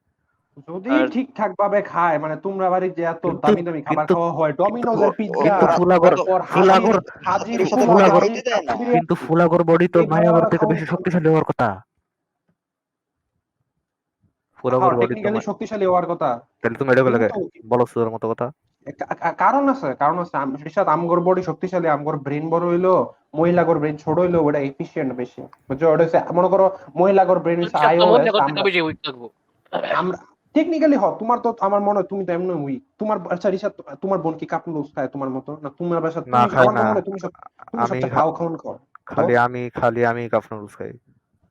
B: যদি
C: আর
B: ঠিকঠাক ভাবে খায়, মানে তোমরা বাড়ির যে এত
A: কিন্তু
B: দামি দামি খাবার
A: কিন্তু
B: খাওয়া হয়,
A: কিন্তু
B: ডমিনোজের পিৎজা,
A: কিন্তু
C: ওরা
A: ফুলাগর
C: ওরা তো
B: তারপর হাজির
A: ফুলাগর
B: হাজির
C: তাড়াতাড়ির সাথে
B: পোলাও,
C: বডি
A: ফুলাগর
C: হইতে
B: হাজির
C: দেয়
B: কাচ্চি
C: না।
A: কিন্তু
B: বিরিয়ানি,
A: ফুলাগর বডি তো
B: এই
A: মায়াগর
B: খাবারগুলো
A: থেকে
B: খাওয়া
A: বেশি
B: উচিত না।
A: শক্তিশালী হওয়ার কথা। ফুলাগর
B: হ্যাঁ,
A: বডি তো
B: টেকনিক্যালি শক্তিশালী হওয়ার কথা।
A: তাহলে তুমি এটা লাগে
B: কিন্তু
A: বলো সুদের মতো কথা।
B: কারণ আছে, কারণ আছে। রিশাদ, আমগর বডি শক্তিশালী, আমগর ব্রেন বড় হইলো, মহিলাগর ব্রেন ছোট হইলো, ওটা এফিশিয়েন্ট বেশি। বুঝছো? ওটা হচ্ছে মনে করো মহিলাগর ব্রেন হচ্ছে
D: মহিলা
B: আইওএস,
D: করতে
B: আমরা
D: বেশি উইক থাকবো।
B: আমরা টেকনিক্যালি তোমার তো আমার মনে হয় তুমি তো এমন উইক। তোমার আচ্ছা রিশাদ, তোমার বোন কি কাপ নুডলস খায় তোমার মতো? না তোমার বাসা
A: না
B: তুমি,
A: খায়
B: আমার তো
A: না।
B: মনে হয় তুমি তুমি
A: আমি
B: সবচেয়ে খাও খাওন খাও। তো
A: খালি আমি কাপ নুডলস খাই।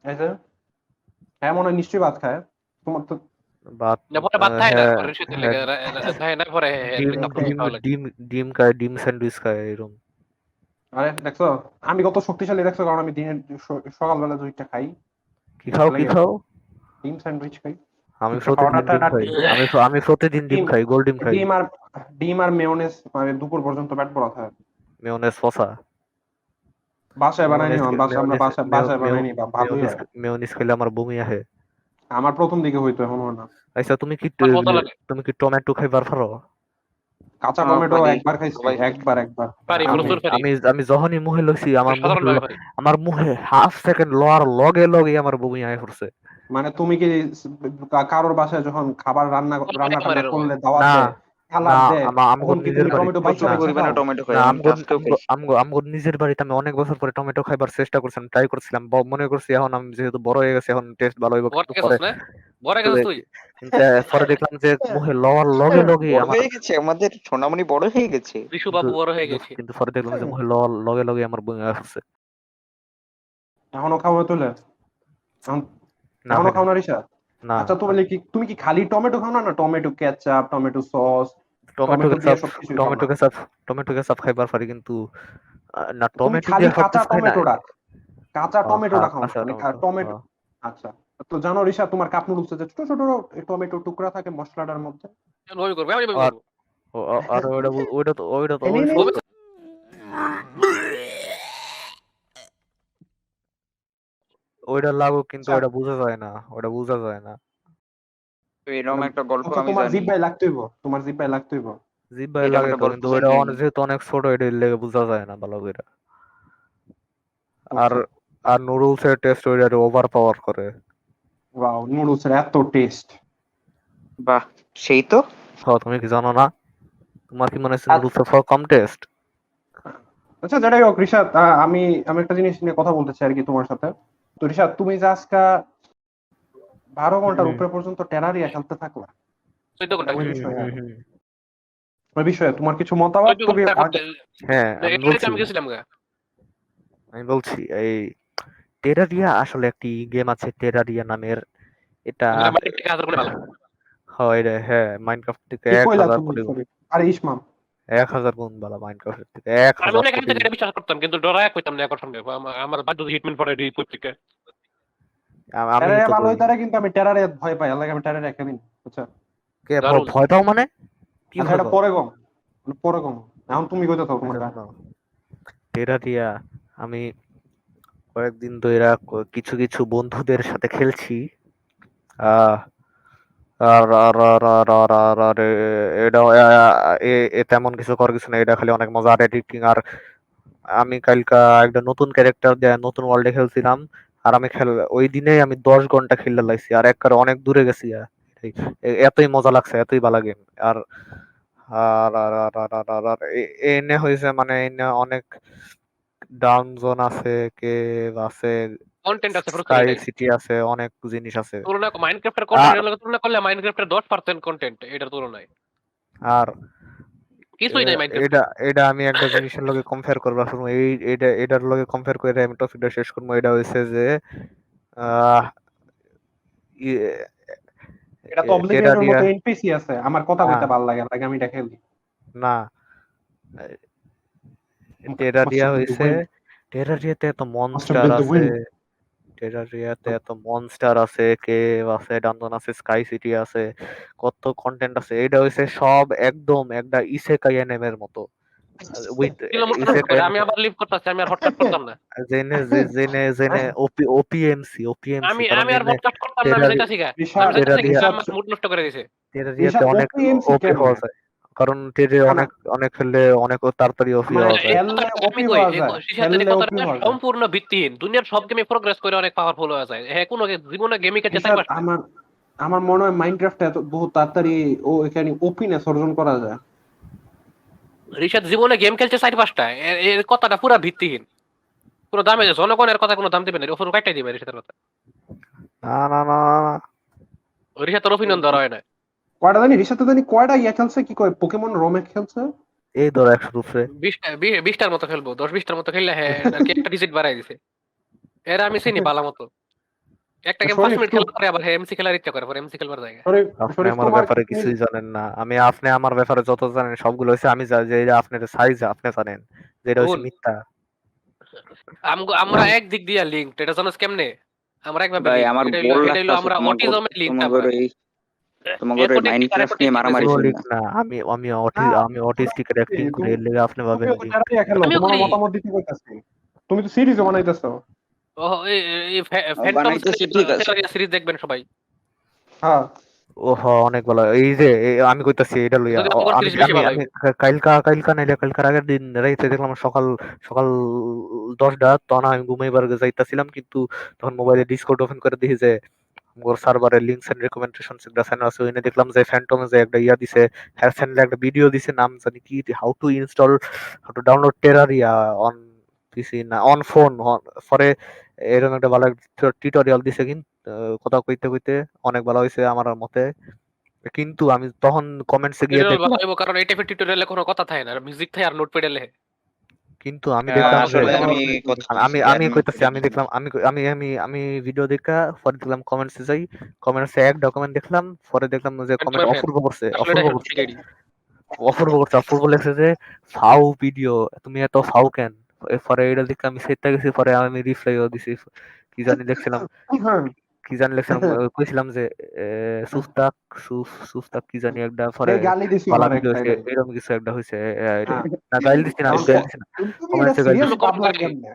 B: এই যে, হ্যাঁ মনে হয় নিশ্চয়ই ভাত খায় তোমার তো।
A: ভাত।
D: না পরে ভাত খায় না,
A: হ্যাঁ
D: পরে রিসেতে
A: হ্যাঁ,
D: লেগে খায় না, পরে
A: ডিম
D: কাপড়
A: ডিম
D: খাওয়া লাগে।
A: ডিম ডিম খায়, ডিম স্যান্ডউইচ খায় এরকম।
B: আরে দেখছো আমি কত শক্তিশালী, দেখছো? কারণ আমি দিনের সকালবেলা দুইটা খাই।
A: কি খাও কি
B: লাগে
A: খাও?
B: ডিম স্যান্ডউইচ খাই।
A: আমি
B: একটু
A: প্রতিদিন
B: খাওয়াটা
A: ডিম
B: না,
A: খাই। আমি প্রতিদিন ডিম
B: ডিম
A: খাই, গোল ডিম খাই।
B: ডিম আর মেয়োনেজ, মানে দুপুর পর্যন্ত পেট ভরা থাকে।
A: মেয়োনেজ ফসা।
B: বাসায় বানাইনি,
A: মেয়োনিজ
B: আমরা
A: মেয়োনিজ
B: বাসায় বানাইনি, বা ভালোই
A: মেয়োনিজ
B: হয়।
A: মেয়োনিজ খেলে আমার বমি আসে।
B: আমার প্রথম দিকে হইতো, এখন হয় না।
A: আচ্ছা,
D: আমার মজা লাগে।
A: তুমি কি টমেটো খাইবার পারো?
B: কাঁচা টমেটো
C: পারি,
B: একবার খাইছি,
C: সবাই পারি।
B: একবার।
D: পারি,
A: আমি
D: প্রচুর পারি,
A: আমি আমি যখনই মুখে লইছি,
D: সাধারণ ভাবে পারি।
A: আমার মুখে হাফ সেকেন্ড লওয়ার লগে লগে আমার বমি আয় পড়ছে।
B: মানে তুমি কি কারোর বাসায় যখন খাবার রান্না রান্না
D: আমার
B: টান্না
D: এরকম হয়।
B: করলে, দাওয়াত
A: না
B: দেয়,
A: না,
B: সালাদ দেয়,
A: আমগো
B: তখন কি
A: নিজের
B: তুমি
A: বাড়ি।
B: টমেটো বাইচা
C: প্রচুর
A: না
B: বাইচা
C: পরিমাণে
B: খাও?
C: টমেটো খাই,
A: না,
C: আমি আজকেও খাই।
A: আমগো নিজের বাড়িতে আমি অনেক বছর পরে টমেটো খাইবার চেষ্টা করছিলাম, ট্রাই করছিলাম। মনে করছি এখন আমি যেহেতু বড় হয়ে গেছে, এখন টেস্ট ভালো হইব।
D: বড় গেছস না, বড় গেছস তুই।
A: কিন্তু পরে দেখলাম যে মুখে লওয়ার লগে লগে
C: বড়
A: আমার
C: হয়ে গেছে, আমাদের সোনামণি বড় হয়ে গেছে।
D: বিশু
A: কিন্তু
D: বাবু বড় হয়ে
A: কিন্তু
D: গেছে।
A: কিন্তু পরে দেখলাম যে মুখে লওয়ার লগে লগে আমার বমি আসছে।
B: এখনো খাওয়া তোলে? এখন
A: না
B: এখনো
A: ভাই,
B: খাও না রিসা?
A: না।
B: আচ্ছা তুমি কি খালি টমেটো খাও না, না tomato ketchup, tomato sauce,
A: tomato
B: tomato দিয়ে
A: কেচাপ
B: সবকিছু খাও
A: টমেটো
B: না?
A: কেচাপ টমেটো কেচাপ খাইবার পারি, কিন্তু না,
B: তুমি
A: টমেটো
B: খালি
A: দিয়ে
B: কাঁচা
A: সবকিছু খাই না।
B: টমেটোটা, কাঁচা
A: ও
B: টমেটোটা খাও না,
A: কাঁচা
B: মানে
A: টমেটো।
B: টমেটো। আচ্ছা, তো জানো রিসা, তোমার কাপ নুডলসে যে ছোট ছোট টমেটো টুকরা থাকে মশলাটার মধ্যে?
D: বমি করবে, আমি বমি
A: আর
D: করবো।
A: আর ওইটা তো
B: এই নে, নে,
D: বমি
A: ওইটা লাগুক কিন্তু
B: আচ্ছা
A: ওইটা বোঝা যায় না, ওটা বোঝা যায় না।
C: তো এরকম
B: মানে
C: একটা গল্প
B: আচ্ছা
C: আমি
B: তোমার
C: জানি।
B: জিব্বায় লাগতেইব, তোমার জিব্বায় লাগতেইব।
A: জিব্বায়
C: এরকম
A: লাগে
C: একটা
A: তো,
C: গল্প
A: কিন্তু ওইটা
C: জানি আমি।
A: যেহেতু অনেক ছোট, এটা লেগে বোঝা যায় না ভালো করে। আর
B: আচ্ছা
A: আর নুডলস এর টেস্ট ওইটা ওভার পাওয়ার করে।
B: ওয়াও, নুডলসের এত টেস্ট।
C: বাহ, সেই তো।
A: তুমি কি জানো না? তোমার কি মনে হচ্ছে নুডলস এর কম টেস্ট?
B: আচ্ছা যাই হোক রিশাদ, আমি আমি একটা জিনিস নিয়ে কথা বলতে চাই আর কি তোমার সাথে। তো রিশাদ, তুমি যে আজকে 12 ঘন্টার
A: হুম
B: উপরে পর্যন্ত টেরারিয়া খেলতে থাকলা,
D: 14 ঘন্টা
B: ওই
A: হুম
D: খেলছি।
B: বিষয়ে
A: হুম।
B: ওই বিষয়ে তোমার কিছু মতামত
D: 14
B: তুমি
D: ঘন্টা
B: আগে।
A: হ্যাঁ আমি
D: এটাতে
A: বলছি,
D: আমি গেছিলাম গা।
A: এই টেরারিয়া আসলে একটি গেম আছে টেরারিয়া নামের। এটা
D: ওগুলা মাইন্ড থেকে 1000 গুণ ভালো।
A: হয় রে, হ্যাঁ মাইনক্রাফট থেকে
B: কি
A: এক
B: কইলা
A: হাজার
B: তুমি,
A: কোটি গুণ,
B: সরি। আরে ইসমাম,
A: 1000 গুণ ভালো মাইনক্রাফটের থেকে, এক
D: আমি
A: হাজার
D: অনেক আগে
A: কোটি
D: থেকে
A: গুণ।
D: এটা বিশ্বাস করতাম, কিন্তু ডরায় কইতাম না এখন সঙ্গে। আমার বাধ্য হিটম্যান পরে এই পত্রিকা।
A: আমি
B: টেরারিয়া
A: তো
B: ভালো
A: কই,
B: হইতারে, কিন্তু আমি টেরারিয়া ভয় পাই, আল্লাহ আমি টেরারিয়া খেলি না, বুঝছো?
A: কে
D: দারুণ।
A: ভয় পাও মানে? কি
B: আচ্ছা
A: ভয়
B: এটা
A: পাও?
B: পরে কম, পরে কম। এখন তুমি কইতে থাকো তোমার
A: আচ্ছা
B: কাহিনী।
A: শোনো, টেরারিয়া আমি কয়েকদিন ধরে কিছু কিছু বন্ধুদের সাথে খেলছি। আহ আর আর আর আর আর আর আর এটা তেমন কিছু করার কিছু না, এটা খালি অনেক মজা আর এডিটিং। আর আমি কালকা একটা নতুন ক্যারেক্টার দিয়ে নতুন ওয়ার্ল্ডে খেলছিলাম। আর আমি ওই দিনেই আমি 10 ঘন্টা খেলতে লাগছি, আর একবারে অনেক দূরে গেছি। এই- এতই মজা লাগছে, এতই ভালো গেম। আর আর আর আর আর আর আর আর এনে হয়েছে মানে এনে অনেক ডাউনজোন আছে, কেভ আছে,
D: কন্টেন্ট আছে প্রচুর
A: স্কাই
D: এটাই।
A: সিটি আছে, অনেক জিনিস আছে।
D: তুলনা মাইনক্রাফটের
A: আর
D: কন্টেন্টের লগে তুলনা করলে মাইনক্রাফটের 10% কন্টেন্ট এটার তুলনায়।
A: আর
D: কিছুই নাই মাইনক্রাফটে।
A: এটা এটা আমি একটা জিনিসের লগে কম্পেয়ার করবার সময় এটার লগে কম্পেয়ার করে আমি টপিকটা শেষ করবো। এটা হয়েছে যে আহ ই-
B: এটা তো অবলিভিয়নের
A: টেরারিয়া
B: মতো এনপিসি আছে, আমার কথা
A: না
B: কইতে ভালো লাগে, লাগে আমি এটা খেলি।
A: না,
B: মাস্টার
A: টেরারিয়া
B: বিন দ্য
A: হয়েছে,
B: উইন্ড,
A: টেরারিয়াতে এত
B: মাস্টার
A: মনস্টার
B: বিন দ্য
A: আছে,
B: উইন্ড।
A: টেরারিয়াতে এত মনস্টার আছে, কেভ আছে, ডানজন আছে, স্কাই সিটি আছে, কত কন্টেন্ট আছে। এটা হয়েছে সব একদম একটা ইসেকাই এর মতো, উইথ
D: কিলোমিটার
A: ইসেকাই
D: করে আমি আবার লিভ করতেছি, আমি আর হটকাট করতাম না।
A: জেনে জেনে জেনে ওপিএমসি ওপিএমসি,
D: আমি
A: কারণ
D: আমি আর
A: এনে
D: হটকাট করতাম না, আমি
A: টেরারি
D: যাইতাছি গা। আমি
B: ঋষাদ,
D: যাইতাছি গা,
A: টেরারিয়া
B: ঋষাদ,
D: আমার মুড নষ্ট করে দিছে।
A: টেরারিয়াতে
B: ঋষাদ
A: অনেক
B: ওপিএমসি
A: ওপি হওয়া
B: কেমনে?
A: যায়, কারণ টেরে
B: না না,
A: অনেক অনেক খেললে অনেক তাড়াতাড়ি ওপি
B: মানে
A: হওয়া
D: এই
A: যায়।
B: খেললে
D: কথাটা আমি
B: ওপি
D: কই,
B: হওয়া
D: এই
B: যায়,
D: শিশাদের এই
B: খেললে ওপি
D: কথাটা
B: হওয়া যায়।
D: সম্পূর্ণ ভিত্তিহীন। দুনিয়ার সব গেমে প্রোগ্রেস করে অনেক পাওয়ারফুল হওয়া যায়। হ্যাঁ, কোনো জীবনে গেমই খেলছে
B: ঋষাদ,
D: 4-5টা।
B: আমার আমার মনে হয় মাইনক্রাফটে এত বহুত তাড়াতাড়ি ও এখানে ওপিনেস অর্জন করা যায়।
D: রিশাদ জীবনে গেম খেলছে 4-5টা। এর কথাটা পুরা ভিত্তিহীন। কোনো দামে জনগণের কথা কোনো দাম দিবে না, ওর উপর কাটাই দিবে রিশাদের কথা।
A: না না না না না।
D: রিশাদের অপিনিয়ন ধরা হয় না।
B: কয়টা জানি ঋষাদ, জানি কয়টা ইয়া খেলছে, কি কয় পোকেমন রোমে খেলছে।
A: এই ধরো 100 রুপে।
D: 20টার মতো খেলবো, 10-20টার মতো খেললে হ্যাঁ নাকি একটা ডিজিট বাড়াই দিছে। এরা আমি চিনি বালা মতো। একটা গেম 5
B: শরীফ
D: মিনিট
B: টু,
D: খেলার পরে আবার এমসি খেলার ইচ্ছা করে, পরে এমসি খেলবার জায়গা।
B: শরীফ,
A: আপনি
B: শরীফ
A: আমার
B: তোমার কি
A: ব্যাপারে
B: তুমি,
A: কিছুই জানেন না। আপনি আমার ব্যাপারে যত জানেন সবগুলো হচ্ছে আমি যে এটা আপনার সাইজ আপনি জানেন, যেটা হচ্ছে
D: ভুল।
A: মিথ্যা।
D: আমরা এক দিক দিয়ে লিঙ্ক, এটা জানোস কেমনে? আমরা একভাবে
C: ভাই
D: লিঙ্ক।
C: আমার
D: এটা হইলো
C: বোর
D: এটা হইলো
C: লাগতাছে
D: আমরা অটিজমের লিঙ্ক আমরা।
C: তোমাদের
D: এরপর
C: এই
D: টেকনিক আর এরপর
C: মাইনক্রাফট নিয়ে
D: টেকনিক
C: মারামারি
A: কোনো
C: শুন
A: লিক
C: না।
A: না,
B: না
A: আমি অটিস্টিকের অ্যাক্টিং করি,
B: তুমি,
A: এর লেগে আপনি ভাবেন
B: তুমিও তো
A: লিঙ্ক।
B: টেরারিয়া খেলো,
D: আমিও
B: তোমার
D: করি।
B: মতামত দিতে কইতাছি। তুমি তো সিরিজও বানাইতেছো।
D: ও এই ফ্যান্টম
C: বানাইতেছি ঠিক আছে।
D: সিরিজ দেখবেন সবাই।
B: হ্যাঁ
A: ও হ, অনেক ভালো। এই যে আমি কইতাছি এটা লইয়া
D: যদি অঙ্গন
A: আমি
D: সিরিজ বেশি
A: আমি
D: ভালো
A: আমি
D: হইব।
A: কালকা নাইলে কালকার আগের দিন রাইতে দেখলাম সকাল সকাল 10টা, তখন আমি ঘুমাইবার যাইতাছিলাম, কিন্তু তখন মোবাইলে ডিসকর্ড ওপেন করে দেখি যে মোর সার্ভারে লিংকস এন্ড রেকমেন্ডেশনস একটা চ্যানেল আছে, ওইনে দেখলাম যে ফ্যান্টমে যে একটা ইয়া দিছে, হ্যাঁ চ্যানেলে একটা ভিডিও দিছে, নাম জানি কি, how to download Terraria on পিসি না অন ফোন। পরে এরকম একটা ভালো টিউটোরিয়াল দিছে, কিন্তু কথা কইতে কইতে অনেক ভালো হয়েছে আমার মতে। কিন্তু আমি তখন কমেন্টসে গিয়ে
D: টিউটোরিয়াল ভালো
A: দেখলাম,
D: হইব, কারণ এই টাইপের টিউটোরিয়ালে কোনো কথা থাকে না, মিউজিক থাকে আর নোটপ্যাডে লেখে।
A: কিন্তু আমি দেখলাম যে
C: আসলে আমি কথা
A: আমি
C: কইছি আর
A: আমি কইতাছি,
C: নোটপ্যাডে
A: আমি
C: কি
A: দেখলাম, আমি ভিডিও দেখা পরে দেখলাম কমেন্টসে যাই, কমেন্টসে এক ডকুমেন্ট দেখলাম, পরে দেখলাম যে কমেন্ট
D: ফ্যান্টমের ফ্যান।
A: অপূর্ব করছে,
D: আসলে এটা সত্যি এডি।
A: অপূর্ব লেখছে যে ফাউ ভিডিও, তুমি এত ফাউ কেন। পরে এটা দেখে আমি সেটা গেছি, পরে আমি রিপ্লাইও দিছি, কি জানি দেখছিলাম, কি জানি লিখছিলাম, কইছিলাম যে সুস্তাক সুস্তাক কি জানি একটা, পরে
B: এই গালি দিছো
A: বালা
B: আমার
A: ভিডিও
B: একটা
A: হয়েছে,
B: এটাই।
A: এরকম কিছু একটা হয়েছে।
B: হ্যাঁ,
A: না গাইল দিছি না,
B: এখন
A: গাইল দিছি না,
B: তুমি এটা
A: কমেন্টসে গাইল
B: সিরিয়াস
D: আমি
A: দিছি।
D: কমেন্ট
B: ভাবলা
D: করি।
B: কেমনে?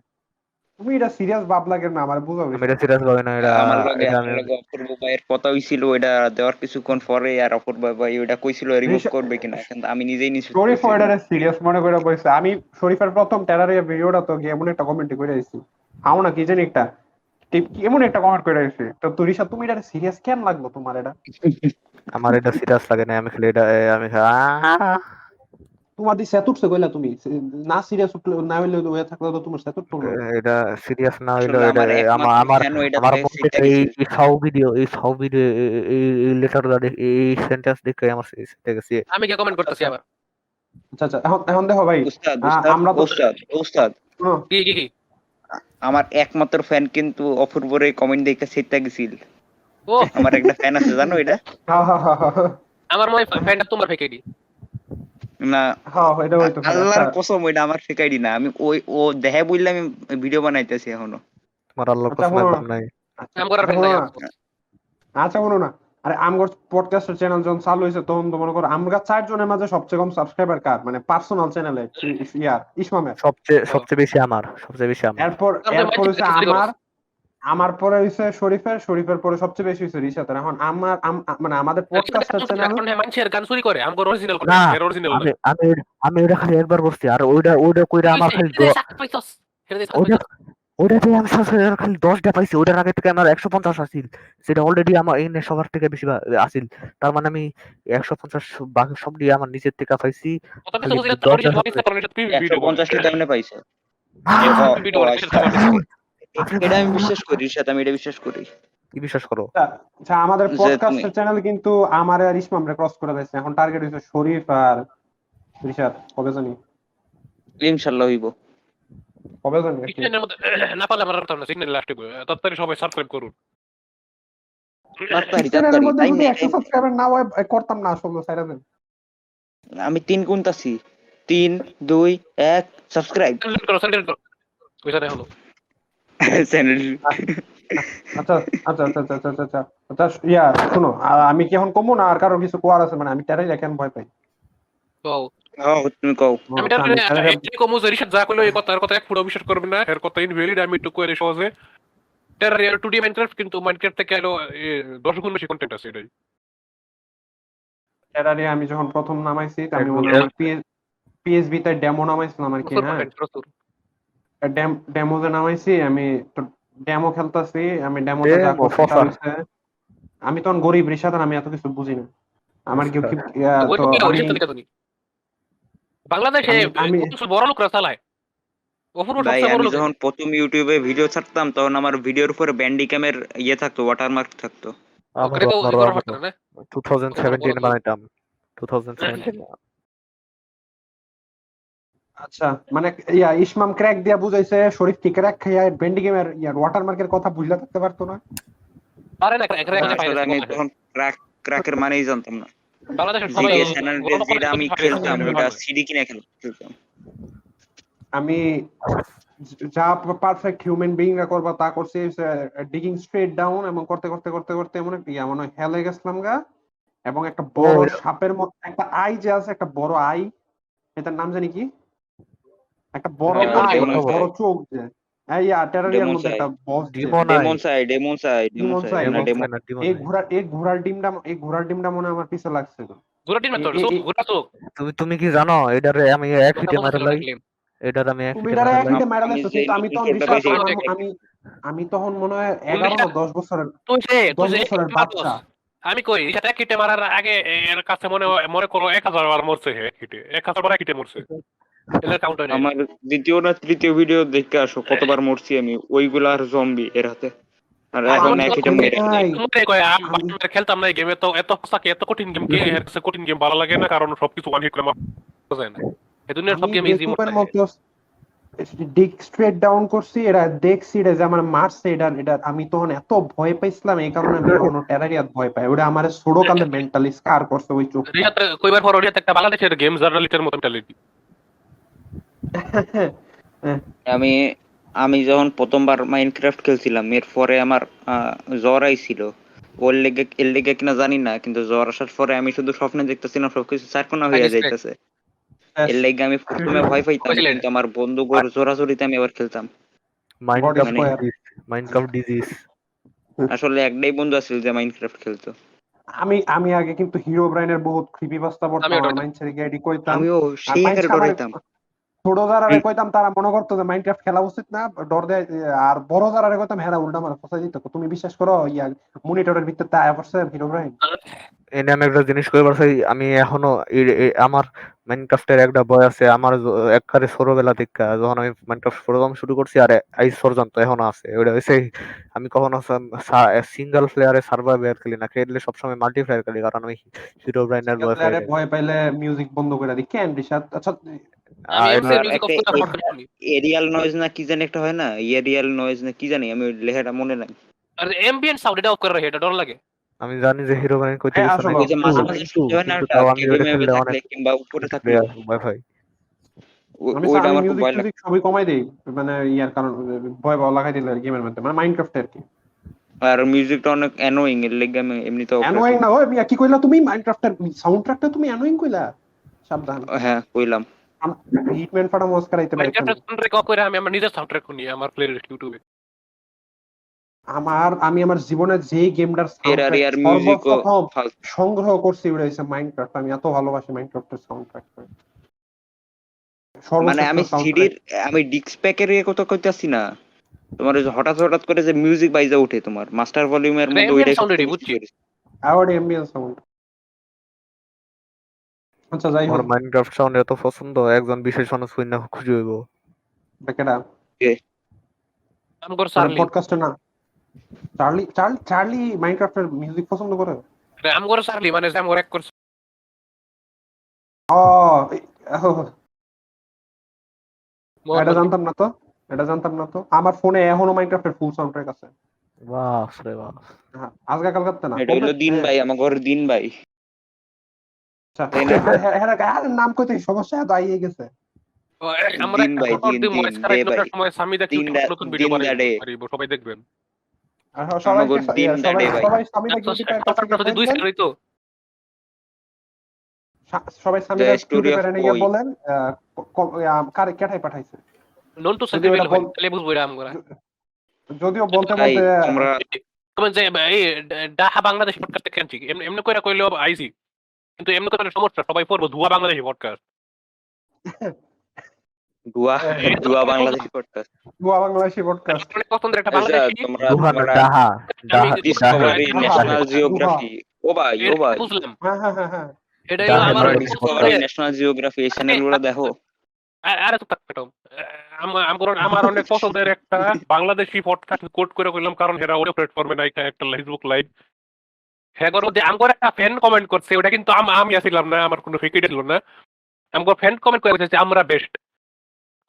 B: তুমি এটা সিরিয়াস ভাবলা কেন আমার বুঝা
A: আমি
B: হইছে
A: এটা
B: না।
A: সিরিয়াস ভাবে না, এটা
C: আমার লগে
A: এটা
C: আমার
A: আমি
C: লগে অপূর্ব ভাইয়ের কথা হইছিল, ওইটা দেওয়ার কিছুক্ষণ পরে আর অপূর্ব ভাই ওইটা কইছিল রিমুভ করবে কিনা, কিন্তু আমি নিজেই নিশ্চিত
B: শরীফ
C: করছি।
B: ওইটারে সিরিয়াস মনে করে বলছে। আমি শরীফের প্রথম টেরারিয়া ভিডিওটা তো গিয়ে এমন একটা কমেন্ট করে দিয়েছি, হাও না কি জানি একটা এমন একটা কমেন্ট করে দিয়েছি। তো তুরিশা তুমি এটা সিরিয়াস কেন লাগলো তোমার এটা?
A: আমার এটা সিরিয়াস লাগে না, আমি খালি এটা আমি
B: তোমার দি সেতুটছে কইলা তুমি না সিরিয়াস উঠলে না হইলে হয়ে থাকলে তো তোমার সেতুট পড়লো।
A: এটা সিরিয়াস না হইলো,
C: আসলে
A: এটা
C: আমার
A: আমার
C: একমাত্র
A: আমার
C: ফ্যান
A: আমার
C: ওইটাতে
A: মধ্যে
C: সেটা
A: এই
C: গেছিল।
A: এই লেটার এই সেন্টেন্স দেখে আমার সেটা গেছে।
D: আমি কি কমেন্ট
B: আচ্ছা
D: করতেছি
B: আচ্ছা
D: আবার?
B: আচ্ছা আচ্ছা, এখন এখন দেখো ভাই,
C: উস্তাদ উস্তাদ
B: আমরা তো
C: উস্তাদ উস্তাদ
B: শোনো,
D: কি
C: আমার একমাত্র ফ্যান কিন্তু অপূর্বর এই কমেন্ট দেখে সেটা গেছিল।
D: ও
C: আমার একটা ফ্যান আছে জানো এটা?
B: হ্যাঁ হ্যাঁ হ্যাঁ হ্যাঁ
D: আমার মনে হয় ফ্যানটা তোমার ফেক আইডি।
C: না,
B: হ্যাঁ, এটা হইতো পারে। আচ্ছা
C: আল্লাহর কসম ওইটা আমার ফেকাইডি না, আমি ওই ও দেখে বললে আমি ভিডিও বানাইতেছি এখনো।
A: তোমার আল্লাহর
B: আচ্ছা
A: কসম
B: শোনো না,
A: একবার নাই।
B: আচ্ছা
D: কাম করার
B: আচ্ছা
D: ফ্যান
B: শোনো
D: নাই
B: না,
D: আমার।
B: আচ্ছা শোনো না। আরে আমগর পডকাস্টের চ্যানেল যখন চালু হয়েছে তখন তো মনে করো আমরা 4 জনের মাঝে সবচেয়ে কম সাবস্ক্রাইবার কার, মানে পার্সোনাল চ্যানেলে ইসমামের।
A: সবচেয়ে বেশি আমার, সবচেয়ে বেশি আমার।
B: এরপর
D: তারপরে
B: এরপর হচ্ছে
D: চুরি করো।
B: আমার পরে হইছে শরীফের পরে সবচেয়ে বেশি হইছে রিশাতের। এখন আমার মানে আমাদের পডকাস্টের চ্যানেল।
D: এখন মানুষের গান চুরি করে, আমার অরিজিনাল করে,
A: না,
D: এর অরিজিনাল না।
A: আমি আমি আমি ওটা খালি একবার করছি, আর ওইটা ওইটা কইরা আমার খালি ওইটা ওইটাতে আমি সাবস্ক্রাইবার খালি 10টা পাইছি। ওইটার আগে থেকে আমার 150 আসিল, সেটা অলরেডি আমার এই সবার থেকে বেশি আসিল। তার মানে আমি 150 বাকি সব দিয়ে আমার নিচের থেকে পাইছি
D: কথা
A: খালি
D: বুঝতে
A: 10টা।
C: 150টা কেমনে পাইছে? ও ও আচ্ছা। এটা আমি বিশ্বাস করি রিশাদ, আমি এটা বিশ্বাস করি
A: কি বিশ্বাস করো?
B: আচ্ছা, আমাদের
C: যে তুমি
B: পডকাস্টের চ্যানেল কিন্তু আমার আর ইসমামরে ক্রস করে দিয়েছে। এখন টার্গেট হইছে শরীফ আর রিশাদ। কবে জানি
C: ইনশাল্লাহ হইব।
B: কবে জানি আর কি।
D: না পারলে আমার সিগন্যাল লাস্ট তাড়াতাড়ি সবাই সাবস্ক্রাইব করুন।
C: তাড়াতাড়ি
B: চ্যানেলের
C: তাড়াতাড়ি
B: মধ্যে
C: টাইম
B: যদি
C: নেই
B: 100 সাবস্ক্রাইবার না হয় করতাম না আসলে, সাইরা দেন।
C: আমি 3 গুনতাছি, 3 2 1 সাবস্ক্রাইব
D: সেন্ড করো ওইখানে হলো।
C: চ্যানেল।
B: আচ্ছা আচ্ছা আচ্ছা আচ্ছা আচ্ছা আচ্ছা আচ্ছা, ইয়া শোনো, আমি কি এখন কমু না আর কারো কিছু কোয়ার আছে? মানে আমি টেরাই কেন ভয় পাই?
D: তো
C: হ্যাঁ তুমি কও।
D: আমি
B: আচ্ছা, আমি টেরাই
D: একটু কম রিসার্চ যা করলো এই কথা এক ফুট বিশ্বাস করবে না, এর কথা ইনভ্যালিড। আমি একটু করে সহজে টেরারিয়ার 2D মাইনক্রাফট, কিন্তু মাইনক্রাফট থেকে আলো 10 গুণ বেশি কন্টেন্ট আছে এটাই।
B: টেরারি আমি যখন প্রথম নামাইছি আমি
A: একদম
B: মনে হয় আমার পিএসবি তে ডেমো নামাইছিলাম আর কি।
D: প্রচুর
B: হ্যাঁ,
D: কন্টেন্ট প্রচুর।
B: ডেমোতে নামাইছি আমি, তো ডেমো খেলতাছি আমি। ডেমোতে যা করছি তা হইছে, আমি তখন গরিব রিশাদ, আমি এত কিছু বুঝি না। আমার কি
D: ওই
B: তো
D: তো
B: আমি
D: রিসার্চ থেকে তুমি বাংলাদেশে
B: আমি
D: বড় লোকরা চালায়, অপূর্ব
C: ভাই
D: সবচেয়ে বড়
C: আমি
D: লোক।
C: যখন প্রথম ইউটিউবে ভিডিও ছাড়তাম তখন আমার ভিডিওর উপরে ব্যান্ডিক্যামের ইয়ে থাকতো, ওয়াটারমার্ক থাকতো।
A: আমারও
D: ওটাকে
A: আমারও
D: করা
A: আমারও
D: হতো না।
A: 2017 বানাইতাম, 2017।
B: আচ্ছা, মানে ইসমাম ক্র্যাক দিয়া বুঝাইছে শরীফ কি ক্র্যাক খাইয়া বেন্ডি গেমের ওয়াটারমার্কের কথা বুঝলা থাকতে পারতো না।
D: পারে না একটা
C: আসলে আমি তখন ক্র্যাকের মানেই জানতাম না।
D: বাংলাদেশের সবাই
C: জিটিএ স্যান আন্ড্রেস যেটা আমি খেলতাম ওটা সিডি কিনে খেলতাম।
B: আমি যা পারফেক্ট হিউম্যান বিং রা করবা তা করছি, ডিগিং স্ট্রেট ডাউন এবং করতে করতে করতে করতে এমন একটা মনে হয় হেলে গেছিলাম গা। এবং একটা বড় সাপের মতো একটা আই যে আছে, একটা বড় আই, এটার নাম জানি কি, একটা বড় আই, বড় চোখ যে এই টেরারিয়ার মধ্যে একটা বস, এই ঘোড়ার ডিমটা মনে হয় আমার পিছে লাগছিল।
A: তুমি কি জানো এটারে আমি এক হিটে মারা লাই, এটার আমি এক
B: তুমি
A: হিটে
B: এটারে
A: মারা
B: এক
A: লাই।
B: হিটে মারা লাগছো, কিন্তু আমি তখন আমি তখন মনে হয় 11 না 10 বছরের, 10 বছরের বাচ্চা।
D: আমি কই এটা এক হিটে মারার আগে এর কাছে মনে করো 1000 বার মরছে। হে হিটে 1000 বার হিটে মরছে। এর কাউন্ট হয় না।
C: আমার দ্বিতীয় না তৃতীয় ভিডিও দেখে আসো কতবার মরছি আমি ওইগুলা আর জম্বি এর হাতে। আর এখন এক হিটে মেরে
D: আমি খেলতাম না এই গেমে, তো এত সাকে এত কঠিন গেম কে এর কাছে কঠিন গেম ভালো লাগে না, কারণ সবকিছু ওয়ান হিট করে মারা যায় না। এই দুনিয়ার সব গেম ইজি মোড থাকে।
B: ডিগ স্ট্রেট ডাউন করছি, এটা দেখছি এটা যে আমার মারছে, এটা আমি তখন এত ভয় পাইছিলাম, এই কারণে আমি এখনো টেরারিয়াত ভয় পাই। ওটা আমার ছোট কালে মেন্টালি স্কার করছে ওই চোখ।
D: রিয়াতে কয়বার পর রিয়াতে একটা বাংলাদেশের গেম জার্নালিস্টের মতো মেন্টালিটি।
C: আমি আমি যখন প্রথমবার মাইনক্রাফট খেলছিলাম এরপরে আমার জ্বর আইছিল। এর লেগে কিনা জানি না, কিন্তু জ্বর আসার পরে আমি শুধু স্বপ্নে দেখতেছিলাম সবকিছু চারকোনা হয়ে যাইতেছে। এর লেগে আমি প্রথমে ভয় পাইতাম, কিন্তু আমার বন্ধুগুলোর জোরাজুরিতে আমি আবার খেলতাম।
A: মাইনক্রাফট
C: মানে
B: স্কোয়ার।
A: Disease, Minecraft disease.
C: আসলে একটাই বন্ধু আছিল যে মাইনক্রাফট খেলতো।
B: আমি আগে কিন্তু হিরো ব্রাইনের বহুত ক্রিপিপাস্তা পড়তাম,
D: আমি
B: আমার
D: ওটা
B: মাইন্ডসেটে গিয়ে এডি কইতাম।
C: আমিও
B: আর
C: সেই
B: মাইন্ডস
C: আকারে
B: আমার
C: ডরাইতাম।
B: ছোট যারারে কইতাম তারা মনে করতো যে মাইনক্রাফট খেলা উচিত না, ডর দেয়। আর বড় যারারে কইতাম হেরা উল্টা আমার ফসাই দিত। তুমি বিশ্বাস করো ইয়া মনিটরের ভিতরে আয়া পড়ছে হিরো ব্রাইন।
A: এনে আমি একটা জিনিস কইবার চাই, আমি এখনো আমার মাইনক্রাফটের একটা বয় আছে আমার একবারে ছোটবেলা থেকে, যখন আমি মাইনক্রাফট প্রথম শুরু করছি আর আইজ পর্যন্ত এখনো আছে। ওইটা হচ্ছে আমি কখনো সিঙ্গেল প্লেয়ারে সার্ভাইভার খেলি না, খেললে সবসময় মাল্টিপ্লেয়ার খেলি, কারণ আমি হিরো ব্রাইনের
B: সিঙ্গেল
A: বয়
B: প্লেয়ারে
A: ফাইটার।
B: ভয় পাইলে মিউজিক বন্ধ করে দিই কেন রিশাদ? আচ্ছা
D: আমি এমসি
C: আর
D: মিউজিক অফ
C: একটা
D: করে হট করে শুনি।
C: এরিয়াল নয়েজ না কি জানি একটা হয় না, এরিয়াল নয়েজ না কি জানি, আমি ওই লেখাটা মনে নাই।
D: আর এমবিয়েন্ট সাউন্ড এটা অফ করে রাখি, এটা ডর লাগে।
A: আমি জানি যে হিরো ব্রাইন কইতে
B: হ্যাঁ
A: কিছু নাই,
B: আসলে
C: ওই যে
A: কিন্তু
C: মাঝে মাঝে
A: কিন্তু
C: শুনতে হয় না
A: কিন্তু
C: ওটা,
A: তাও আমি
C: কেবে
A: ওইটা
C: মেবে
A: খেললে
C: থাকলে
A: অনেক
C: কিংবা উপরে থাকলে,
A: ভয় পাই।
B: স্যার
C: ওইটা
B: আমি
C: আমার খুব
B: মিউজিক
C: ভয় লাগে।
B: টিউজিক সবই কমাই দিই, মানে ইয়ার কারণ ভয় পাওয়া লাগাই দিলে গেমের মধ্যে, মানে মাইনক্রাফটে আর কি।
C: আর মিউজিকটা অনেক অ্যানোয়িং, এর লেগে আমি এমনিতে অফ রাখি।
B: অ্যানোয়িং না ওই মিয়া কি কইলা তুমি? মাইনক্রাফটের সাউন্ড ট্র্যাকটা তুমি অ্যানোয়িং কইলা? সাবধান।
C: হ্যাঁ কইলাম।
B: হিটম্যান ফাটা মস্কার করাইতে পারে
D: মাইনক্রাফটের সাউন্ড ট্র্যাক অফ করে আমি আমার নিজের সাউন্ড ট্র্যাক শুনি আমার প্লেলিস্ট ইউটিউবে।
B: আমি আমার জীবনে যেই গেমটার সাউন্ড ট্র্যাক
C: টেরারিয়ার মিউজিকও
B: সর্বপ্রথম
C: ফালতু।
B: সংগ্রহ করছি ওটা হচ্ছে মাইনক্রাফট। আমি এত ভালোবাসি মাইনক্রাফটের সাউন্ড ট্র্যাক।
C: মানে
B: সর্বশ্রেষ্ঠ
C: আমি
B: সাউন্ড ট্র্যাক।
C: সিডির, আমি ডিস্ক প্যাকের কথা কইতাছি না, তোমার ওই যে হঠাৎ হঠাৎ করে যে মিউজিক বাইজা ওঠে তোমার মাস্টার ভলিউমের
D: এটা
C: মধ্যে,
D: এমবিয়েন্ট
C: ওইটাই
D: সাউন্ড
C: সবচেয়ে
D: এটি
C: বেশি
D: বুঝছি।
C: করেছে।
B: Award ambience sound. আচ্ছা যাই
A: আমার
B: হোক,
A: মাইনক্রাফট সাউন্ড এত পছন্দ, একজন বিশেষ মানুষ না খুঁজে হইব।
B: বেকেডা
D: আমগর
B: মানে
D: চার্লি,
B: পডকাস্টে না? চার্লি চার্লি চার্লি মাইনক্রাফটের মিউজিক পছন্দ করে?
D: আমগর চার্লি মানে যে আমগর এক করছে।
B: ও এটা
D: মোহাম্মদ
B: জানতাম না তো, এটা জানতাম না তো। আমার ফোনে এখনো মাইনক্রাফটের ফুল সাউন্ড ট্র্যাক আছে।
A: বাস রে বাস।
B: হ্যাঁ আজকে কালকাতে না
C: এটা
B: কবে।
C: হইলো দিন
B: হ্যাঁ
C: ভাই, আমার ঘরের দিন ভাই,
B: আচ্ছা
C: তাই না?
B: হ্যাঁ হ্যাঁ হ্যাঁ হ্যাঁ, নাম কইতে সমস্যা তো আইয়ে গেছে।
D: আমরা
C: দিন
D: একটা
C: ভাই,
D: ফটো
C: দিন
D: দিই
C: দিন
D: মহেশ
C: ডে
D: খারাপ
C: ভাই,
D: নোটার সময় সামি দা
C: দিন
D: কিউটি নতুন ভিডিও
C: দিন দা ডে,
D: বানাইবো, সবাই দেখবেন।
B: আর
C: আমার
B: সবাইকে
C: দিন দা
B: সবাই
C: ডে ভাই।
B: সবাই সামিদা কিউটিপার কাছ থেকে
D: যদি 2
B: বলবেন,
D: সেকেন্ড হইতো
B: সবাই
C: দ্য
B: সামিদা
C: স্টোরি অফ
B: কিউটিপার এনে গিয়ে
C: কই।
B: বলেন কারে কেঠাই পাঠাইছে।
D: নন টু
B: যদিও
D: সেন্টিমেল
B: এটা
D: হয় তাহলে বুঝবো এটা আমরা।
B: যদিও বলতে
C: ভাই
B: বলতে
C: তোমরা
D: তুমি যে এই ডাহা বাংলাদেশি পডকাস্ট কেনছি এমনি এমনি কইরা কইলেও আইছি, কিন্তু এমনি কইলে সমস্যা, সবাই পড়বো ধুয়া বাংলাদেশি পডকাস্ট।
C: ডুয়া,
B: আহ,
C: ডুয়া বাংলাদেশি পডকাস্ট।
B: গোয়া বাংলাদেশি পডকাস্ট।
D: অনেক পছন্দের একটা
C: আচ্ছা
D: বাংলাদেশি।
C: তোমরা
A: দুহানা
C: তোমরা
A: ডাহা
D: আমি
A: ডাহা ডাহে
C: ডিসকভারি,
B: দুহা
C: ন্যাশনাল
B: দুহা
C: জিওগ্রাফি, ও ভাই ও
D: এটা
C: ভাই,
D: বুঝলাম,
B: হ্যাঁ হ্যাঁ হ্যাঁ হ্যাঁ
D: এটা হলো
A: ডাহে
D: আমার
C: তোমরা
D: অনেক
A: বাংলাদেশি
C: ডিসকভারি,
A: পডকাস্ট।
D: পছন্দের।
C: ন্যাশনাল জিওগ্রাফি এই চ্যানেলগুলো দেখো।
D: আরে তো ম্যাডাম, আমার অনেক পছন্দের একটা বাংলাদেশি পডকাস্ট কোট করে কইলাম, কারণ এরা ওই প্ল্যাটফর্মে নাই, একটা ফেসবুক লাইভ হ্যাঁ করো যে আমগর একটা ফ্যান কমেন্ট করছে, ওটা কিন্তু আমি আসিলাম না, আমার কোনো ফিকিট ছিল না। আমগর ফ্যান কমেন্ট করে বলছে আমরা বেস্ট।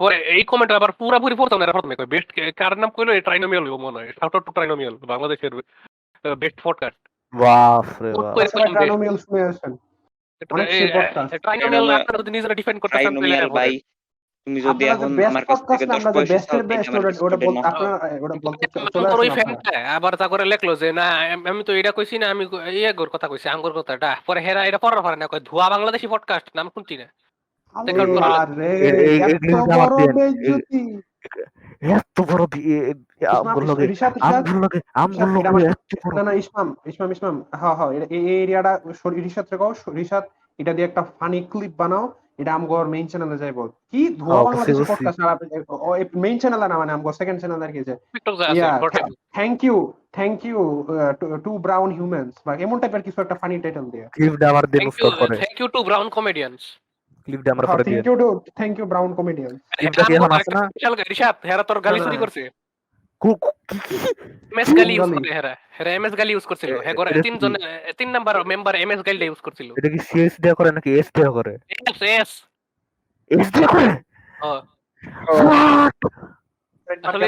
D: পরে এই কমেন্ট আবার পুরাপুরি পড়তাম না, প্রথমে কই বেস্ট কার নাম কইলো, ট্রাইনোমিয়াল মনে হয়, শাউট আউট টু ট্রাইনোমিয়াল, বাংলাদেশের বেস্ট পডকাস্ট।
A: বাস রে
D: কোট
A: বাস।
D: করে
B: সবাই
D: কইলাম যে
B: ট্রানোমিয়াল শুনে আসেন, অনেক সেই পডকাস্ট।
D: ট্রাইনোমিয়াল আপনারা যদি নিজেরা ডিফাইন করতে চান তাহলে
C: ট্রাইনোমিয়াল
D: এটা
C: ভাই,
D: করেন।
C: তুমি যদি
B: আপনারা যে
C: এখন
B: বেস্ট
C: আমার কাছ থেকে
B: পডকাস্ট,
C: 10
B: আমরা যে
C: পয়সা চাও
B: বেস্টের
C: তাহলে
B: বেস্ট
C: আমার
B: ওটা
C: ডিসকর্ডে
B: বলতে
C: নক
B: আপনারা ওটা বলতে চলে
D: আমগর
B: আসেন
D: ওই
B: আপনারা।
D: ফ্যানটা আবার তা করে লেখলো যে না আমি তো এটা কইছি না, আমি ইয়েগোর কথা কইছি, আঙ্গুর কথাটা। পরে হেরা এটা পড়ার পারে না, কয় ধোয়া বাংলাদেশি পডকাস্ট নাম শুনছি না। চেক আউট করা
B: আল্লাহ
D: লাগবে।
B: রে,
A: এই
B: এত
A: লিঙ্কটা আমার
B: বড়
A: দেন।
B: বেজ্জতি।
A: এত বড়
B: ইসমাম
A: আমগুলো লগে
B: রিশাদ রিশাদ
A: আমগুলো
B: এটা
A: লগে
B: আমার,
A: এত বড়।
B: না না ইসমাম ইসমাম ইসমাম, হ্যাঁ হ্যাঁ এই এরিয়াটা রিশাদ রে কও, রিশাদ এটা দিয়ে একটা ফানি ক্লিপ বানাও, এটা আমগর মেইন চ্যানেলে যাইব। কি ধোয়া
A: হ্যাঁ বুঝছি
B: বাংলাদেশি
A: বুঝছি।
B: পডকাস্ট, আর মেইন চ্যানেল না, মানে আমগর সেকেন্ড চ্যানেল আর কি, যে
D: টিকটক যা আছে
B: ইয়া
D: short time.
B: Thank you to brown humans বা এমন টাইপের কিছু একটা ফানি টাইটেল দিয়ে।
A: ক্লিপটা আমার দেন উস্তাদ পরে।
D: Thank you to brown comedians.
A: ক্লিপটা আমার
B: হ্যাঁ
A: পরে দিয়েন।
B: Thank you brown comedian.
A: ক্লিপটা কি এখন আছে না?
D: বিশাল রিশাদ হেরা তোর
B: না
D: গালি
B: না
D: চুরি করছে।
A: কি
D: এমএস গালি ইউজ
B: গালি?
D: করে হেরা, এমএস গালি ইউজ করছিল। হ্যাঁ করে
A: এটা কি?
D: তিনজন, 3 নাম্বার মেম্বার এমএস গালি ইউজ করছিল।
A: এটা কি সিএস দেয়া করে নাকি এস দেয়া করে?
D: এস এস
A: এস দেয়া করে? What?
D: আসলে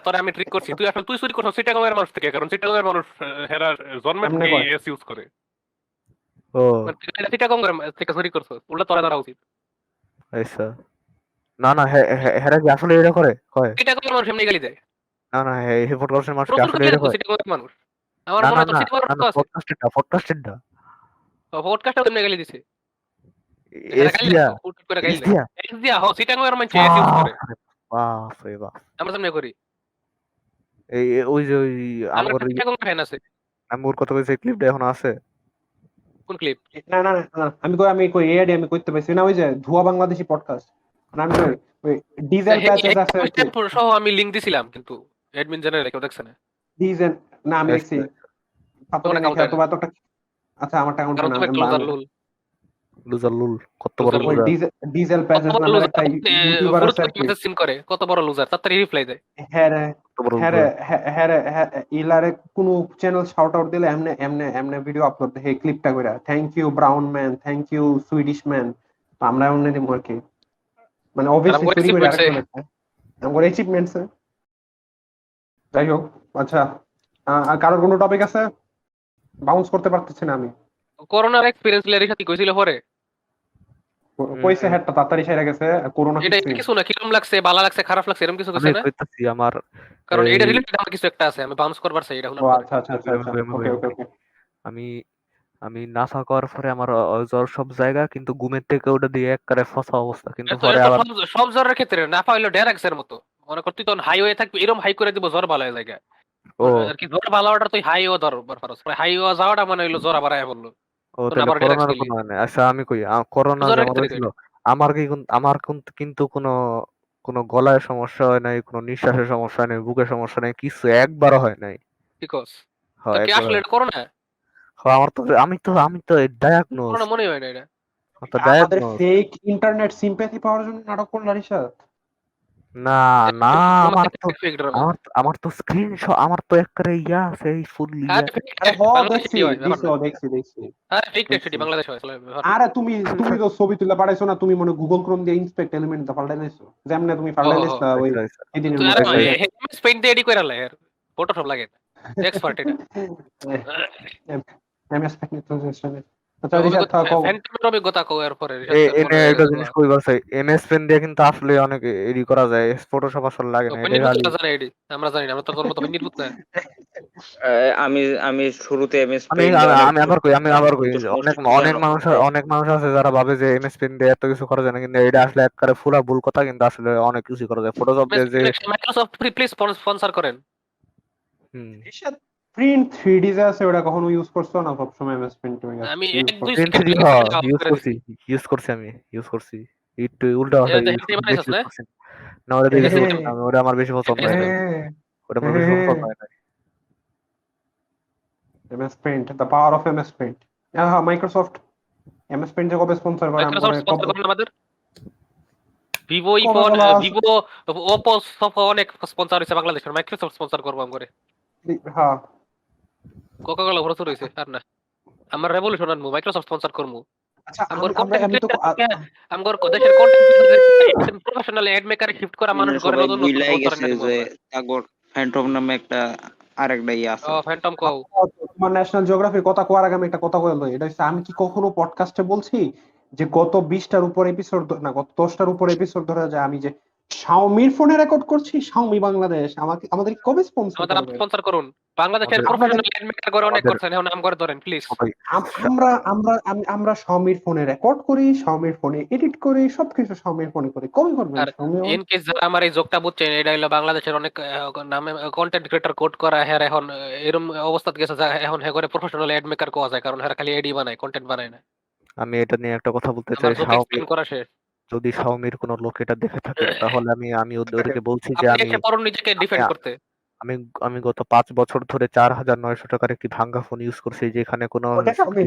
D: তোরা আমি ট্রিক করছি, তুই আসলে তুই চুরি করছিস চিটাগংয়ের মানুষ থেকে, কারণ চিটাগংয়ের মানুষ হেরা জন্মের
B: এমনে
D: থেকে
B: কয়?
D: এস ইউজ করে।
A: ও
D: মানে চিটাগংয়ের থেকে চুরি করছিস, উল্টা তোরা ধরা উচিত।
A: আচ্ছা। না না হেরা কি আসলে এটা করে? কয়
D: চিটাগংয়ের মানুষ এমনি গালি দেয়,
A: না না হে পডকাস্টের মানুষ কি
D: প্রচুর
A: আসলে
D: গালি
A: এটা
D: দেয়
A: কয়?
D: চিটাগংয়ের মানুষ। আমার
A: না
D: মনে
A: না
D: হয় তোর
A: না
D: চিটাগংয়ের
A: না
D: আছে,
A: পডকাস্টেরটা
D: পডকাস্টে এমনি গালি দিছে।
A: এস
D: গালি
A: দিয়া
D: দেয়, হুট করে গালি
A: এস
D: দেয়।
A: দিয়া
D: এস দিয়া চিটাগংয়ের মানুষ এস ইউজ করে।
A: বাপ রে বাপ।
D: আমরা যেমনি করি।
A: ওই যে ওই
D: আমার
A: আমগর
D: একটা কোন ফ্যান আছে।
A: আমি ওর কথা কইছি, ক্লিপটা এখন আছে।
D: কোন ক্লিপ?
B: না, আমি কই এআইডি আমি কইতে পাইছি না, ওই যে ধোয়া বাংলাদেশি পডকাস্ট, আমি কই ওই ডিজেল প্যাচেস আছে আর কি।
D: সহ আমি লিংক দিছিলাম কিন্তু অ্যাডমিন জেনারেল কেউ দেখছে না।
B: ডিজেল, না আমি দেখছি
A: আচ্ছা,
B: ছাত্র
D: তোমার
B: লিখে
D: অ্যাকাউন্টে না,
B: এতটা। আচ্ছা আমার অ্যাকাউন্টে
D: কারণ
B: না,
D: তুমি একটা লুজার লুল।
A: লুজার লুল, কত বড়
D: লুজার
B: ওই
D: লুল।
A: লুজার।
B: ডিজেল
D: কত
B: প্যাচেস
D: বড়
B: নামের
D: লুজার,
B: একটা ইউটিউবার আছে আর
D: শুরুতে
B: কি।
D: মেসেজ সিন করে কত বড় লুজার, তাড়াতাড়ি রিপ্লাই দেয়।
B: হ্যাঁ রে,
A: কত বড়
B: হ্যাঁ রে,
A: লুজার।
B: ইলারে কোনো চ্যানেল শাউট আউট দিলে এমনে এমনে এমনে ভিডিও আপলোড দেয় এই ক্লিপটা কইরা, thank you brown man, thank you Swedish man. তো আমরা এমনি দিব আর কি, মানে
D: আর
B: অবভিয়াসলি
D: আমার
B: চুরি করে
D: অ্যাচিভমেন্টস
B: আরেকজন একটা আমার অ্যাচিভমেন্টস। যাই হোক, আচ্ছা, আর কারোর কোনো টপিক আছে? বাউন্স করতে পারতেছি না আমি।
D: করোনার এক্সপেরিয়েন্স লেয়ারের সাথে কইছিল পরে।
B: কইছে হেডটা তাড়াতাড়ি সেরে গেছে, করোনা
D: এটা
B: কিছুই না।
D: কিছু না, কিরম লাগছে, ভালো লাগছে, খারাপ লাগছে, এরকম কিছু
A: আমি
D: কইছে না?
A: কইতাছি আমার
D: কারণ
A: এই
D: এটা রিলেটেড আমার কিছু একটা আছে, আমি বাউন্স করবার চাই এটা
B: ও
D: শোনার পরে।
B: আচ্ছা আচ্ছা আচ্ছা আচ্ছা,
A: আমি
B: ওকে ওকে ওকে।
A: আমি আমি নাসা করার পরে আমার জ্বর সব জায়গা, কিন্তু ঘুমের থেকে ওটা দিয়ে একবারে ফসা অবস্থা, কিন্তু
D: এত
A: পরে
D: এত
A: আবার
D: সব জ্বরের ক্ষেত্রে না পাইলো ডেরাক্সের মতো। মনে কর তুই তখন হাইওয়ে থাকবি, এরকম হাই করে দিব জ্বর ভালো হয়ে যায়।
A: ও
D: আর কি জ্বর ভালো হওয়াটা তুই হাইও ধরবার পারস, হাইও যাওয়াটা মানে হইলো জ্বর আবার আয়া বললো।
A: ও
D: তখন
A: তাহলে
D: আবার ডেরাক্স
A: করোনার
D: নিলি।
A: কোনো মানে, আচ্ছা আমি কই করোনা
D: জ্বরের
A: যেমন
D: ক্ষেত্রে
A: হয়েছিল, আমার কিন্তু কোনো কোনো গলায় সমস্যা হয় নাই, কোনো নিঃশ্বাসের সমস্যা হয় নাই, বুকের সমস্যা নাই, কিছু একবারও হয় নাই।
D: কি কস?
A: হ্যাঁ
D: তোর কি
A: একবার
D: আসলে এটা করোনা?
A: আমার তো আমি তো ডায়াগনোজ,
D: করোনা মনে হয় না এটা।
A: তো
B: আমাদের
A: ডায়াগনোজ।
B: ফেক ইন্টারনেট সিম্প্যাথি পাওয়ার জন্য নাটক করল রিশাদ।
A: না না, আমার তো
D: ফেক ড্রামা।
A: আমার তো স্ক্রিনশট, আমার তো একবারে ইয়া আছে, এই ফুল
D: আর
A: ইয়া।
D: ফেক
B: আরে হ,
D: বাংলাদেশে
B: দেখছি
D: কি হয় ব্যাপার
B: দিছি,
D: না।
B: দেখছি
D: আর ফেক টেক্সটি
B: দেখছি।
D: বাংলাদেশ হয় ব্যাপার না।
B: আরে তুমি তো ছবি তুলে পাঠাইছো না, তুমি মনে গুগল ক্রোম দিয়ে ইন্সপেক্ট এলিমেন্ট পাল্টাই দিছো, যেমনে তুমি
D: ও
B: পাল্টাই
D: হো হো।
B: দিছো ওই
A: আচ্ছা আচ্ছা
B: সেদিনের
D: তুই আর
B: মতো
A: আচ্ছা
B: ওই যে।
D: এমএস পেইন্ট দিয়ে এডি কইরা লাই আর ফটোশপ লাগে না। এক্সপার্ট এটা।
B: MS technique. আচ্ছা রিশাদ
D: ফ্যান্টমের অভিজ্ঞতা কও এর পরে রিসার্চ এর
A: এনে
D: পরে।
A: একটা জিনিস কইবার চাই, এমএস পেন দিয়ে কিন্তু আসলে অনেক এডি করা যায়, ফটোশপ আসলে লাগে না, এটা খালি।
D: নির্ভুতরা জানে এডি, আমরা জানি না, আমরা তো তোর মতো নির্ভুত না।
C: আমি আমি শুরুতে এমএস
A: আমি
C: পেইন্ট দিয়ে
A: আমি
C: অনেক
A: আমি
C: পোস্ট
A: আবার কই আমি
C: করতাম,
A: আবার কই
C: কিন্তু
A: যে
C: সমস্যা
A: অনেক
C: কি
A: অনেক
C: জানো?
A: মানুষ,
C: যে
A: অনেক মানুষ আছে যারা ভাবে যে এমএস পেন দিয়ে এত কিছু করা যায় না, কিন্তু এটা আসলে একবারে পুরা ভুল কথা, কিন্তু আসলে অনেক কিছু করা যায় ফটোশপ দিয়ে যে।
D: মাইক্রোসফট প্লিজ স্পন্সর করেন।
A: হুম।
B: রিশাদ প্রিন্ট 3D যে আছে ওটা কখনো ইউজ করছো না? সবসময় এমএস প্রিন্ট তুমি
D: আমি
B: ইউজ
D: এক দুই
B: করছো?
A: প্রিন্ট
D: সেকেন্ড
A: থ্রি
D: লেগে অফ
A: ইউজ
D: করে
A: করছি,
D: দিছি।
A: আমি ইউজ করছি, একটু উল্টা পাল্টা
D: এটা
A: ইউজ
D: হেঁটে
A: করছি,
D: বানাইছস
A: বেশি ইউজ
D: না?
A: করছি না, ওটা দিয়ে বেশি করছি
B: হ্যাঁ
A: না আমি, ওটা আমার বেশি পছন্দ হয় নাই, ওটা আমার বেশি পছন্দ হয় নাই।
B: MS paint, the power of MS paint. হ্যাঁ, মাইক্রোসফট এমএস পেইন্ট যে কবে স্পন্সর করে
D: মাইক্রোসফট
B: আমগরে,
D: স্পন্সর
B: কবে
D: করেন আমাদের। ভিভো
B: কবে
D: ইফোন,
B: বলা আছে?
D: ভিভো, ওপো সব অনেক স্পন্সর হইছে বাংলাদেশের, মাইক্রোসফট স্পন্সর করবো আমগরে।
B: হ্যাঁ
D: কোকাকোলা প্রচুর হইছে আর না। আমার রেভলিউশন আনবো, মাইক্রোসফট স্পন্সর করবো।
B: আচ্ছা,
D: আমগর
B: আমরা
D: কন্টেন্ট
B: আমি তো
D: ক্রিয়েটর, আমগর দেশের কন্টেন্ট প্রফেশনাল অ্যাড মেকারে শিফট করা মানুষ করে
C: সবাই
D: নতুন নতুন
C: ভুলাই
D: উদাহরণ
C: গেছে
D: দিব
C: যে
D: আমরা।
C: তাগর ফ্যান্টম নামে একটা আরেকটা ইয়ে
D: ও
C: আছে।
D: ফ্যান্টম কও।
B: তোমার ন্যাশনাল জিওগ্রাফির কথা কোয়ার আগে আমি একটা কথা বলবো, এটা হচ্ছে আমি কি কখনো পডকাস্টে বলছি যে গত 20টার উপর এপিসোড, না গত 10টার উপর এপিসোড ধরে যায় আমি যে শাওমির ফোনে রেকর্ড করছি, শাওমি বাংলাদেশ আমাদের কবে স্পন্সর
D: আমাদের
B: করবে?
D: স্পন্সর করুন। বাংলাদেশের
A: আমাদের
B: আমাদের
D: প্রফেশনাল অ্যাড মেকার করে অনেক
A: আমাদের
D: করছেন, এখন নাম করে ধরেন প্লিজ।
A: সবাই
B: আমরা শাওমির ফোনে রেকর্ড করি, শাওমির ফোনে এডিট করি, সবকিছু শাওমির ফোনে করি, কবে করবেন
D: আর
B: শাওমি?
D: ইন কেস যারা আমার এই জোকটা বুঝছেন, এটা হলো বাংলাদেশের অনেক নামে কন্টেন্ট ক্রিয়েটর কোড করা হ্যাঁ এখন এরকম অবস্থা গেছে যা এখন হ্যাঁ করে প্রফেশনাল অ্যাড মেকার কোয়া যায়, কারণ হ্যাঁ খালি এডি বানায়, কন্টেন্ট বানায় না।
A: আমি এটা নিয়ে একটা কথা বলতে
D: আমার
A: চাই,
D: জোক এক্সপ্লেন করা শেষ।
A: যদি শাওমির কোনো লোক এটা দেখে থাকে, তাহলে আমি ওদেরকে বলছি যে
D: আপনি
A: আমি
D: এসে পড়ুন নিজেকে
A: আমি
D: ডিফেন্ড করতে।
A: আমি আমি গত 5 বছর ধরে 4,900 টাকার একটি ভাঙ্গা ফোন ইউজ করছি, যেখানে কোনো
B: ওটা শাওমি?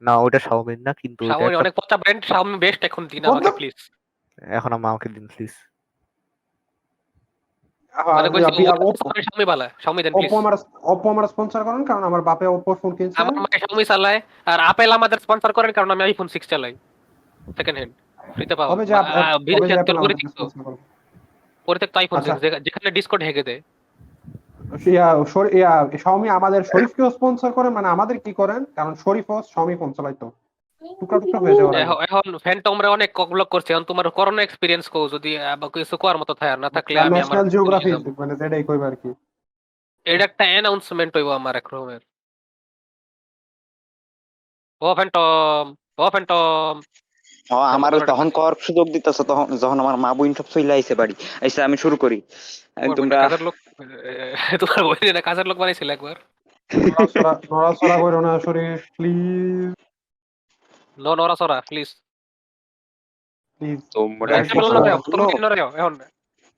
A: না, ওইটা শাওমির না, কিন্তু ওইটা
D: শাওমি
A: একটা।
D: অনেক পচা ব্র্যান্ড, শাওমি বেস্ট, এখন দিন আমাকে
B: বললাম,
D: প্লিজ।
A: এখন আমাকে দিন প্লিজ।
D: মানে কইছি
B: Oppo
D: Xiaomi Bala, Xiaomi then please.
B: Oppo আমার স্পন্সর করেন, কারণ আমার বাপে ওপো ফোন কিনছে।
D: আমার মাকে শাওমি চালায়। আর আপেল আমাদের স্পন্সর করেন, কারণ আমি আইফোন 6 চালাই সেকেন্ড হ্যান্ড, ফ্রিতে পাও।
B: কবে যে
D: বিদেশে
B: অ্যাপল
D: তোর
B: আমাদেরকে স্পন্সর করবে?
D: পরিত্যক্ত আইফোন
B: আচ্ছা,
D: যেখানে ডিসকর্ড হেগে দেয়।
B: শাওমি আমাদের শরীফকেও স্পন্সর করেন, মানে আমাদের কি করেন, কারণ শরীফও শাওমি ফোন চালাইতো টুকরা টুকরা হয়ে যাওয়ার আগে।
D: এখন ফ্যান্টমরে অনেক ককব্লক করছে, এখন তোমার করোনা এক্সপেরিয়েন্স কও, যদি কিছু কোয়ার মতো থাকে, না থাকলে আমি আমার
B: ন্যাশনাল জিওগ্রাফি মানে যেটাই কইবে আর কি।
D: এটা একটা অ্যানাউন্সমেন্ট হইব আমার এক রকমের। ও ফ্যান্টম, ও ফ্যান্টম,
C: আমার তখন কর সুযোগ দিতেছ, তখন যখন আমার মা বোন সব চলে আইছে বাড়ি, আইসা আমি শুরু করি তোমরা
D: কাজের লোক তোমার বই না কাজের লোক বানাইছিল একবার।
B: নড়াচড়া করো না শরীর, প্লিজ
D: নড়াচড়া প্লিজ।
B: প্লিজ।
C: তোমরা
D: একটা
C: কি
D: বলো না,
C: কখনো
D: তুমি নড়াও এখন।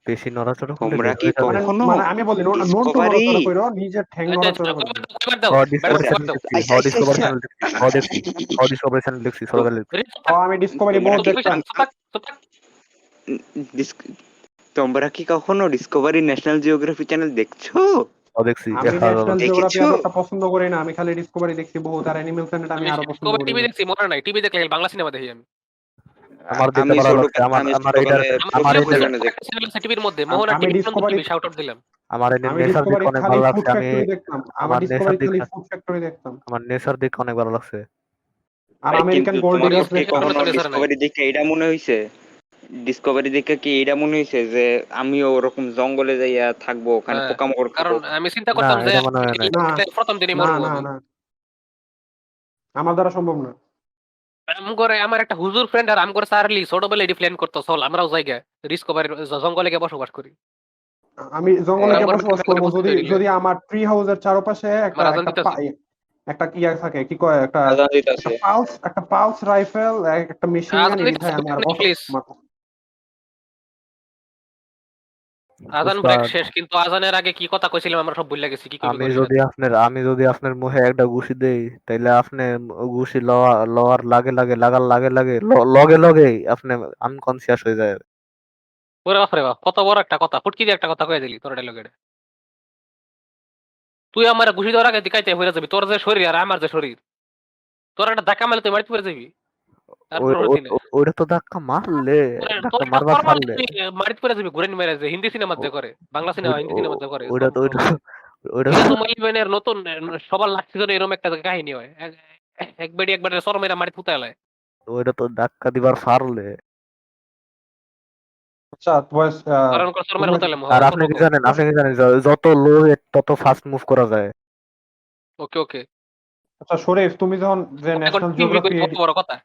A: বেশি নড়াচড়া করলে
C: তোমরা
A: বের
C: কি
A: হয়ে যাবে।
B: মানে
C: কখনো
B: মানে আমি বলি নোট
C: ডিসকভারি
B: নড়াচড়া করো, নিজের ঠ্যাং নড়াচড়া করো না।
D: কয়বার দাও
A: হ
D: বেটা
A: ডিসকভারি
D: কয়বার
A: চ্যানেল
D: দাও।
A: দেখছি, হ ডিসকভারি চ্যানেল দেখছি, হ দেখছি, হ ডিসকভারি চ্যানেল দেখছি, ছোটবেলায় দেখছি।
B: আমি ডিসকভারি বহুত দেখতাম।
C: তোমরা কি কখনো ডিসকভারি ন্যাশনাল জিওগ্রাফি চ্যানেল দেখছো?
A: হ দেখছি
B: আমি
A: 1000 বার।
B: ন্যাশনাল জিওগ্রাফি
C: দেখেছো?
B: এতটা পছন্দ করি না, আমি খালি ডিসকভারি দেখছি বহুত, আর অ্যানিমেল প্ল্যানেট আমি আরো পছন্দ করি
D: টিভি
B: না।
D: দেখছি, মনে নাই টিভি দেখলে বাংলা সিনেমা দেখি আমি।
A: আমার দেখতে
C: আমি
A: ভালো লাগছে,
C: আমি
A: আমার এটার
C: ছোটকালে
D: আমার
A: আমার
C: প্রচুর
A: এটার
C: পরিমাণে দেখতাম।
D: টিভির মধ্যে মোহনা
B: আমি
D: TV
B: Discovery
D: TV shout out দিলাম।
A: আমার এর
B: আমি
A: নেচার
B: ডিসকভারি
A: দেখে অনেক
B: খালি
A: ভালো
B: ফুড
A: লাগছে।
B: ফ্যাক্টরি দেখতাম, আমার
A: আমার নেচার
B: ডিসকভারি খালি
A: দেখে
B: ফুড ফ্যাক্টরি দেখতাম,
A: আমার নেচার দেখে অনেক ভালো লাগছে।
B: আর
C: ভাই,
B: আমেরিকান
C: কিন্তু
B: গোল্ড
C: তোমাকে
B: ডিগার্স
C: কি
B: দেখতাম।
D: এখন
C: কখনো
D: তো নেচার নাই।
C: ডিসকভারি দেখে এটা মনে হইছে, ডিসকভারি দেখে কি এটা মনে হইছে যে আমিও ওরকম জঙ্গলে যাইয়া থাকবো, ওখানে
D: হ্যাঁ,
C: পোকামাকড়
D: কারণ
C: খাবো?
D: আমি চিন্তা
A: না
D: করতাম যে
A: এটা মনে হয় নাই।
B: না
D: প্রথম দিনই
B: না
D: মরবো
B: না
D: আমি।
B: না, আমার দ্বারা সম্ভব না।
D: আমার একটা হুজুর ফ্রেন্ড আর আম করে সারলি ছোটবেলায় এটি প্ল্যান করতো, চল আমরাও জায়গা ডিসকভারি জঙ্গলে গিয়ে বসবাস করি।
B: আমি জঙ্গলে গিয়ে
D: আমার
B: বসবাস করবো যদি
D: বসতে
B: যদি আমার ট্রি হাউসের চারপাশে একটা
D: আমার আজান
B: একটা
D: দিতেছে।
B: একটা ইয়া থাকে, কি কয়, একটা
C: আজান দিতেছে।
B: একটা পালস রাইফেল, একটা মেশিন গান,
D: আজান
B: এই
D: দিতেছে
B: আমি আর
D: প্লিজ। আজান ব্রেক
A: উস্তাদ,
D: শেষ, কিন্তু আজানের আগে কি কথা কইছিলাম আমরা সব ভুলে গেছি, কি কইবি করিস।
A: আমি যদি আপনার মুখে একটা ঘুষি দেই, তাইলে আপনি ঘুষি লওয়ার লাগে লাগে লাগার লাগে লাগে লগে লগেই আপনি আনকনসিয়াস হয়ে যায়।
D: ওরে বাপ রে বাপ, কত বড় একটা কথা, ফুটকি দিয়ে একটা কথা কয়ে দিলি তোর ডায়লগে। তুই আমার ঘুষি দেওয়ার আগে দিকাইতে হয়ে যাবি, তোর যে শরীর আর আমার যে শরীর, তোর একটা ধাক্কা মারলে তুই মারিতে পড়ে যাবি। আর কোনো রুচি নেই।
A: ওইটা তো ধাক্কা মারলে,
D: তোর
A: ধাক্কা
D: একটা
A: মারবার
D: কর্ম
A: ছাড়লে
D: তুই মারিতে পড়ে যাবি, ঘুরে মেরে যে হিন্দি সিনেমা যে করে, বাংলা সিনেমা হিন্দি সিনেমা যে করে।
A: ওইটা তো ওইটা ওইটা
D: এটা তো মালিবানের নতুন সবার লাস্ট সিজনে এরকম একটা কাহিনী হয়, এক বেডি একবারে সর মেরা মারি ফুটাইলে।
A: ওইটা তো ধাক্কা দিবার ছাড়লে।
B: আচ্ছা বয়স,
D: কারণ সর মেরা ফুটাইলে
A: আর আপনি কি জানেন, যত লো তত ফাস্ট মুভ করা যায়।
D: ওকে ওকে।
B: আচ্ছা শরীফ, তুমি যখন যে ন্যাশনাল জিওগ্রাফি
D: কত বড় কথা।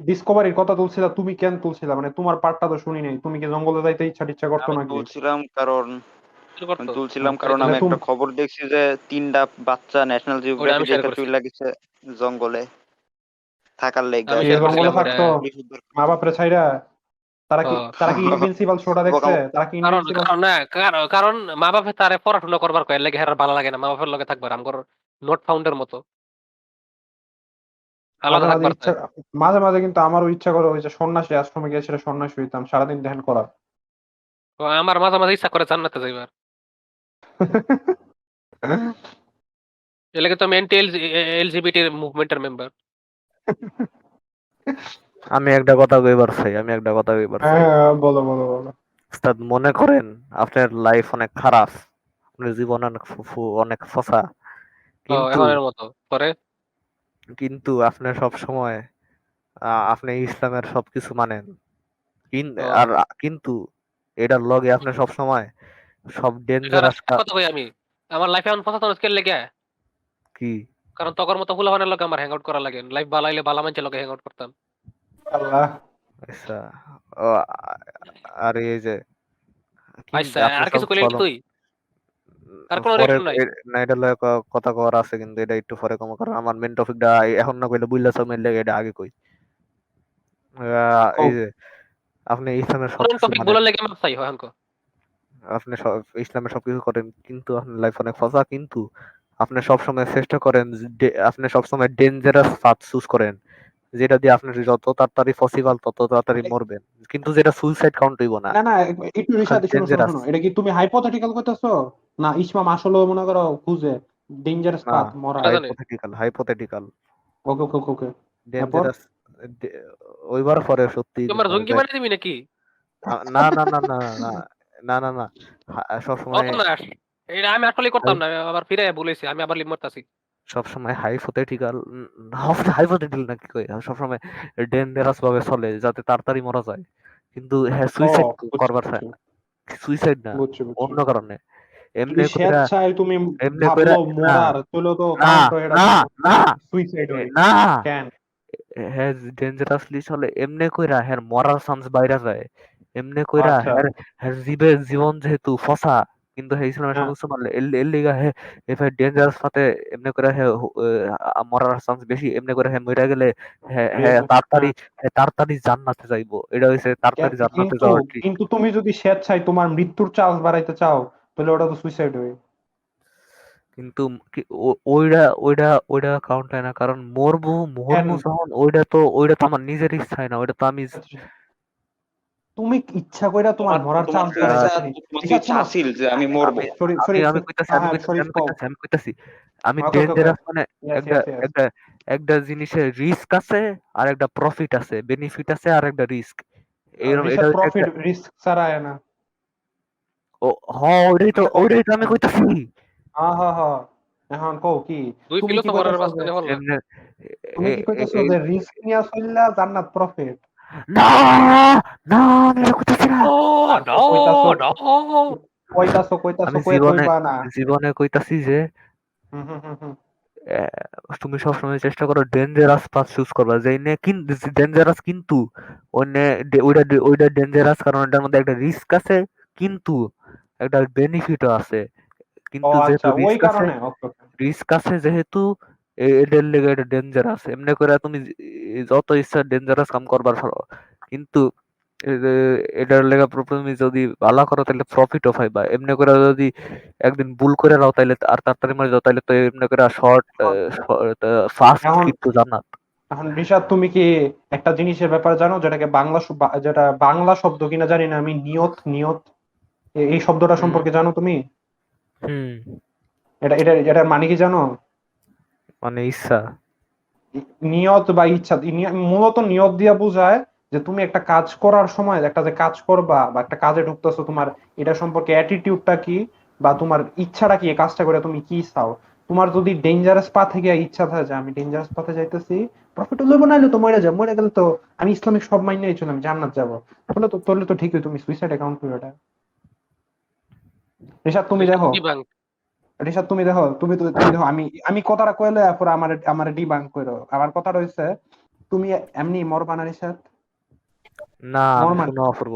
B: ডিসকভারির কথা তুলছিলা, তুমি কেন তুলছিলা? মানে তোমার পার্টটা তো শুনি নাই, তুমি কি জঙ্গলে যাইতে ইচ্ছা করতো
C: আমি
B: নাকি?
C: তুলছিলাম কারণ
D: কি করতো?
C: আমি
B: তুমি
C: একটা খবর দেখছি যে 3টা বাচ্চা ন্যাশনাল
D: ওটা
C: জিওগ্রাফি
D: আমি শেয়ার
C: দেখে
D: করছি।
C: চলে গেছে জঙ্গলে থাকার লেগা।
D: আমি
B: এই
D: শেয়ার
B: জঙ্গলে
D: করছিলাম ওটা।
B: থাকতো মা বাপরে ছাইরা? তারা কি
C: ও।
B: ইনভিনসিবল শোটা দেখছে? তারা কি
D: কারণ
B: ইনভিনসিবল?
D: কারণ না কারণ মা বাপে তারে পড়াশোনা করবার কয় লাগে, হেরার ভালো লাগে না মা বাপের লগে থাকবার, আমগর নোট ফাউন্ডের মতো
B: মাঝে
D: আলাদা
B: মাঝে
D: থাকবার
B: ইচ্ছা,
D: চায়।
B: মাঝে মাঝে কিন্তু আমারও ইচ্ছা করে ওই যে সন্ন্যাসী আশ্রমে গিয়ে সেটা সন্ন্যাসী হইতাম, সারাদিন ধ্যান করা।
D: তো আমার মাঝে মাঝে ইচ্ছা করে জান্নাতে যাইবার। এর লাগে তো আমি এনটি এলজিবিটি মুভমেন্টের মেম্বার।
A: আমি একটা কথা কইবার চাই।
B: হ্যাঁ, বলো বলো বলো।
A: উস্তাদ, মনে করেন আপনার লাইফ অনেক খারাপ, আপনার জীবন অনেক অনেক ফসা, কিন্তু
D: এখনের মতো পরে।
A: আপনি সব সময় আপনি ইসলামের সবকিছু মানেন, আর
D: ও,
A: কিন্তু এটার লগে আপনি সব সময় সব
D: এটা
A: ডেঞ্জারাস
D: রাস্তার কথা কই আমি। আমার লাইফে এখন পছন্দ স্কেল লেগে,
A: কি
D: কারণ তখন মতো ফুলাবানের লগে আমার হ্যাং আউট করা লাগে, লাইফ বালাইলে বালা মানুষের লগে হ্যাং আউট করতাম।
B: আল্লাহ।
A: আচ্ছা। ও, আর এই যে
D: আচ্ছা
A: আপনি
D: আর
A: সব
D: কিছু কইলি
A: ফলো
D: তুই? আর কোনো
A: পরে
D: রিয়াকশন নাই?
A: না, এটা লয়ে কথা কওয়ার আছে, কিন্তু এটা একটু পরে কম, কারণ আমার মেন টপিকটা এখন না কইলে বুইল্লা সব মেলে এটা আগে কই।
B: ও,
A: এই যে আপনি ইসলামের
D: কোন
A: সবকিছু
D: টপিক
A: মানেন,
D: বলার লাগে মাপ চাই হয় হানকো।
A: আপনি ইসলামের সবকিছু করেন, কিন্তু আপনার লাইফ অনেক ফসা, কিন্তু আপনি সবসময় চেষ্টা করেন আপনি সবসময় ডেঞ্জারাস পাথ চুজ করেন, যেটা দিয়ে আপনার যত তাড়াতাড়ি পসিবল তত তাড়াতাড়ি মরবেন, কিন্তু যেটা সুইসাইড কাউন্ট হইব না,
B: না না, একটু রিসাদ, শোনো শোনো
A: ডেঞ্জারাস।
B: শোনো, এটা কি তুমি হাইপোথেটিক্যাল করতেছো না ইসমাম আসলেও মনে করো খুঁজে ডেঞ্জারাস
A: না,
B: পাথ মরা?
D: এটা জানি।
A: হাইপোথেটিক্যাল
B: ওকে ওকে ওকে ওকে। তারপর
A: ডেঞ্জারাস ওইবার পরে সত্যি
D: তুই আমার জঙ্গি বানিয়ে দিবি নাকি?
A: না না না না না না না না, সবসময়
D: অপনাশ। এটা আমি আসলে করতাম না, আবার ফিরে বলেছি আমি আবার লিভ মারতাছি।
A: সবসময় হাইপোথেটিক্যাল না কি কই, সবসময় ডেঞ্জারাস ভাবে চলে যাতে তাড়াতাড়ি মরা যায়, কিন্তু হ্যাঁ
B: ও,
A: সুইসাইড
B: বুঝছি
A: করবার চায়
B: বুঝছি
A: না, সুইসাইড না,
B: বুঝছি বুঝছি।
A: অন্য কারণে।
B: যদি
A: এমনি কইরা
B: স্বেচ্ছায় তুমি
A: এমনি কইরা
B: ভাবলো
A: না
B: মরার, তাহলে তো
A: না
B: কাউন্ট হয় এটা
A: না না
B: সুইসাইড হয়।
A: না
B: কেন?
A: হ্যাঁ ডেঞ্জারাসলি চলে এমনে কইরা হ্যাঁ মরার চান্স বাইরা যায় এমনে কইরা
B: আচ্ছা
A: হ্যাঁ হ্যাঁ জীবন যেহেতু ফসা কিন্তু হ্যাঁ ইসলামের
B: হ্যাঁ
A: সমস্ত মারলে এর লিগা হ্যাঁ এফাই ডেঞ্জারাস পাতে এমনে করে হ্যাঁ মরার চান্স বেশি এমনে করে হ্যাঁ মইরা গেলে হ্যাঁ হ্যাঁ তাড়াতাড়ি
B: হ্যাঁ।
A: হ্যাঁ তাড়াতাড়ি জান্নাতে যাইবো এটা হইছে তাড়াতাড়ি জান্নাতে
B: কিন্তু
A: যাওয়ার ট্রিক
B: কিন্তু তুমি যদি স্বেচ্ছায় তোমার মৃত্যুর চান্স বাড়াইতে চাও তাহলে ওটা তো সুইসাইড হয়।
A: কিন্তু ওইটা কাউন্ট হয় না কারণ মরবো
B: কেন?
A: মরমু যখন ওইটা তো আমার নিজের ইচ্ছায় না ওইটা তো আমি
B: তুমি ইচ্ছা কইরা তোমার
C: তোমার
B: মরার
C: তোমার
B: চান্স
C: তো
A: আহ,
C: ইচ্ছা,
B: বাড়াইতে নেই।
C: তোমার তো
B: রিশাদ
C: ইচ্ছা
B: শোনো,
C: আছিল যে আমি মরবো।
A: আমি
B: শরীফ
A: আমি
B: শরীফ
A: আমি কইতাছি
B: হ্যাঁ
A: আমি
B: হ্যাঁ
A: কইতাছি
B: শরীফ কও।
A: আমি
B: ওকে ওকে ওকে।
A: ডেঞ্জারাস মানে
B: ইয়েস
A: একটা
B: ইয়েস ইয়েস।
A: একটা একটা জিনিসের রিস্ক আছে আর একটা প্রফিট আছে বেনিফিট আছে আর একটা রিস্ক এইরকম এটা
B: রিশাদ
A: হচ্ছে একটা
B: প্রফিট রিস্ক ছাড়া আয় না।
A: ও ওইটাই তো আমি কইতাছি
B: হ্যাঁ হ্যাঁ হ্যাঁ। এখন কও কি?
D: দুই
B: তুমি কি
D: ফিলোসোফারের
B: কইতেছো যে
D: মাঝখানে বল না।
A: এমনে
B: তুমি কি কইতেছো যে রিস্ক নিয়া চললা জান্নাত প্রফিট?
A: না না আমি এটা কইতাছি না
D: ও নো,
B: তারপর কইতাছো
D: নো।
B: কইতাছো কইতাছো
A: আমি
B: কইয়া
A: জীবনে
B: কইবা না।
A: জীবনে কইতাছি যে
B: হুম হুম হুম হুম।
A: তুমি সবসময় চেষ্টা করো ডেঞ্জারাস পাথ চুজ করবা যে ডেঞ্জারাস কিন্তু ওইটা ডেঞ্জারাস কারণ এটার মধ্যে একটা রিস্ক আছে কিন্তু একটা বেনিফিটও আছে
B: ও
A: কিন্তু যেহেতু
B: আচ্ছা ওই কারণে ওকে ওকে।
A: রিস্ক আছে যেহেতু এটার লেগে এটা ডেঞ্জারাস এমনি করে তুমি যত ইচ্ছা ডেঞ্জারাস কাম করবার পারো কিন্তু এটার লেগে তুমি যদি ভালো করো তাহলে প্রফিটও পাইবা এমনি করে যদি একদিন ভুল করে নাও তাইলে আর তাড়াতাড়ি মারা যাও তাইলে তো এমনি করে শর্ট
B: এখন
A: ফাস্ট
B: এখন
A: কিন্তু জান্নাত
B: এখন রিশাদ তুমি কি একটা জিনিসের ব্যাপারে জানো যেটাকে যেটা বাংলা শব্দ কিনা জানি না আমি নিয়ত নিয়ত এই শব্দটা
A: হুম
B: সম্পর্কে জানো তুমি?
A: হুম
B: এটার মানে কি জানো?
A: মানে ইচ্ছা
B: নিয়ত বা ইচ্ছা মূলত নিয়ত দিয়া বোঝায় যে তুমি একটা কাজ করার সময় একটা যে কাজ করবা বা একটা কাজে ঢুকতেছো তোমার এটা সম্পর্কে অ্যাটিটিউডটা কি বা তোমার ইচ্ছাটা কি এই কাজটা করে তুমি কি চাও। তোমার যদি ডেঞ্জারাস পাথে গিয়ে ইচ্ছা থাকে যে আমি ডেঞ্জারাস পথে যাইতেছি প্রফিট লইবো নাইলে তো মরে যাবো মরে গেলে তো আমি ইসলামিক সব মাইনেই চলে আমি জান্নাত যাবো তাহলে তো ঠিকই তুমি সুইসাইড অ্যাকাউন্ট করো এটা। ঋষাদ তুমি দেখো
D: ডিবাঙ্ক।
B: ঋষাদ তুমি দেখো আমি আমি কথাটা কইলে এরপর আমার আমার ডিবাঙ্ক করো আমার কথাটা হইছে তুমি এমনি মরবা না ঋষাদ
A: না আমি
B: মরমান
A: শুনো অপূর্ব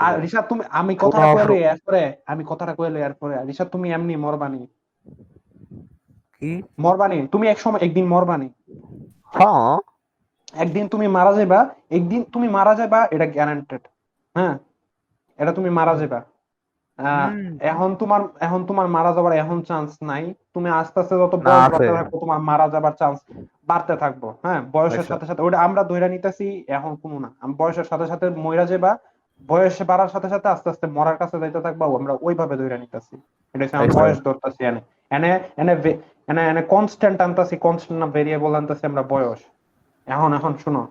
B: আর ঋষাদ তুমি আমি
A: শুনো
B: কথাটা কইলে
A: অপূর্ব
B: এরপরে আমি কথাটা কইলে এরপরে ঋষাদ তুমি এমনি মরবানি
A: কি
B: মরবানি তুমি এক সময় একদিন মরবানি
A: হ্যাঁ
B: একদিন তুমি মারা যাবা একদিন তুমি মারা যাবা এটা গ্যারান্টেড। হ্যাঁ এটা তুমি মারা যাবা। আহ
A: হুম
B: এখন তোমার মারা যাবার এখন চান্স নাই। তুমি আস্তে আস্তে যত
A: না
B: বয়স
A: আছে
B: বাড়তে থাকবো তোমার মারা যাবার চান্স বাড়তে থাকবো। হ্যাঁ বয়সের
A: আচ্ছা
B: সাথে সাথে ওটা আমরা ধইরা নিতেছি এখন কোনো না বয়সের সাথে সাথে মইরা যাবা বয়স বাড়ার সাথে সাথে আস্তে আস্তে মরার কাছে যাইতে থাকবা আমরা ওইভাবে ধইরা নিতেছি। এটা হচ্ছে আমরা
A: আচ্ছা
B: বয়স ধরতেছি এনে এনে এনে এনে এনে কনস্ট্যান্ট আনতেছি কনস্ট্যান্ট না ভেরিয়েবল আনতেছি আমরা বয়স। এখন এখন শোনো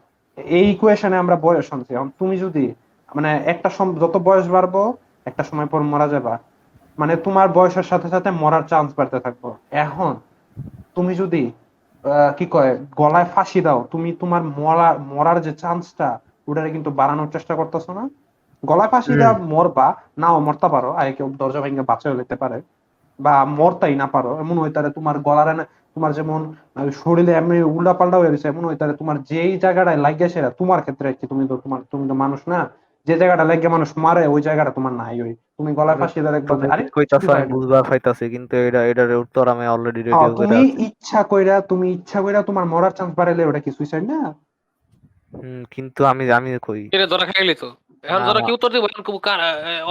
B: এই ইকুয়েশনে আমরা বয়স আনছি এখন তুমি যদি মানে যত বয়স বাড়বো একটা সময় পর মারা যাবা মানে তোমার বয়সের সাথে সাথে মরার চান্স বাড়তে থাকবো। এখন তুমি যদি কি কয় গলায় ফাঁসি দাও তুমি তোমার মরার যে চান্সটা ওটারে কিন্তু বাড়ানোর চেষ্টা করতেছো না। গলায় ফাঁসি
A: হুম
B: দেওয়া মরবা নাও মরতে পারো আর কেউ দরজা ভেঙে বাঁচাও যেতে পারে বা মরতাই না পারো এমন হইতারে তোমার গলার তোমার যেমন শরীরে এমনি উল্টা পাল্টা হয়ে গেছে এমন হইতারে তোমার যেই জায়গাটায় লাগিয়ে সেটা তোমার ক্ষেত্রে কি তুমি তো মানুষ না যে জায়গাটা লাগিয়ে মানুষ মারে ওই জায়গাটা তোমার নাই ওই তুমি গলায় ফাঁসি দিয়ে দেখবা যে
A: তুমি
B: আরে
A: কি কইতাছো আমি
B: suicide।
A: বুঝবার পাইতাছি কিন্তু এটার উত্তর আমি অলরেডি
B: হ্যাঁ
A: রেডিও করে
B: তুমি
A: আছি
B: ইচ্ছা কইরা তোমার মরার চান্স বাড়াইলে ওটা কি সুইসাইড না?
A: কিন্তু আমি কই
D: এটা ধরা খাইলি তো। এখন
A: না
D: ধরা
A: আমার
D: কি উত্তর দিব? এখন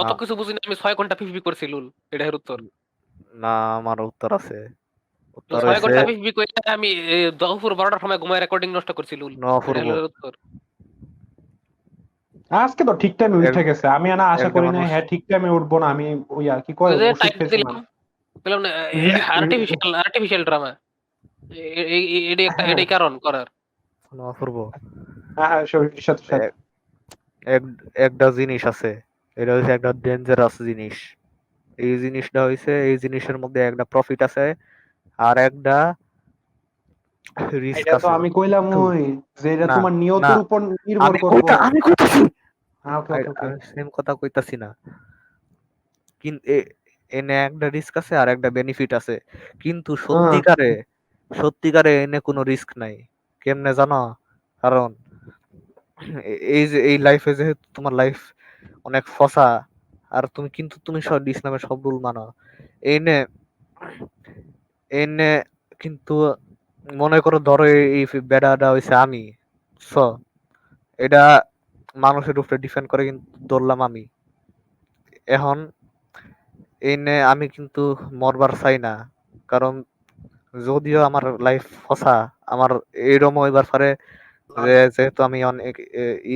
D: অত
A: না
D: কিছু বুঝি না, আমি 6 ঘন্টা পিপিপি করছি লুল। এটা এর উত্তর।
A: না আমার উত্তর আছে
D: তো
A: উত্তর
D: 6
A: হইছে
D: ঘন্টা পিপিপি করে আমি দুপুর 12টার সময় ঘুমায় রেকর্ডিং নষ্ট করছি লুল। এটা
A: অপূর্ব
D: হলো এর উত্তর।
B: আজকে তো ঠিক টাইমে
A: এক
B: উঠে গেছে আমি না আশা
A: একটা
B: করি না
A: মানুষ
B: হ্যাঁ ঠিক টাইমে উঠবো না আমি ওই আর কি কয়
D: ওই যে
B: ওষুধ
D: টাইম
B: খেয়েছিলাম।
D: দিলাম, বললাম না আর্টিফিশিয়াল ড্রামা।
B: হ্যাঁ
D: এটাই কারণ করার।
A: অপূর্ব
B: হ্যাঁ হ্যাঁ সাথে সাথে
A: এক- এক- একটা জিনিস আছে এটা হচ্ছে একটা ডেঞ্জারাস জিনিস এই জিনিসের মধ্যে একটা প্রফিট আছে আর একটা রিস্ক
B: এটা তো
A: আছে
B: আমি কইলাম
A: কিন্তু
B: ওই যে এটা
A: না
B: তোমার
A: না
B: নিয়তের উপর নির্ভর করবো।
A: আমি কইতাছি
B: হ্যাঁ ওকে ওকে ওকে।
A: আমি সেম কথা কইতাছি না কিন্তু এনে একটা রিস্ক আছে আর একটা বেনিফিট আছে কিন্তু
B: হ্যাঁ
A: সত্যিকারে এনে কোনো রিস্ক নাই কেমনে জানো কারণ এই যে এই লাইফে যেহেতু তোমার লাইফ অনেক ফসা, আর তুমি সব ইসলামের সব রুল মানো, এনে এনে কিন্তু মনে করো ধরো এই বেড়াটা হইছে আমি, স এটা মানুষের উপরে ডিপেন্ড করে, কিন্তু ধরলাম আমি এখন এনে আমি কিন্তু মরবার চাই না। কারণ যদিও আমার লাইফ ফসা, আমার এইরকম হইবার পারে যে যেহেতু আমি অনেক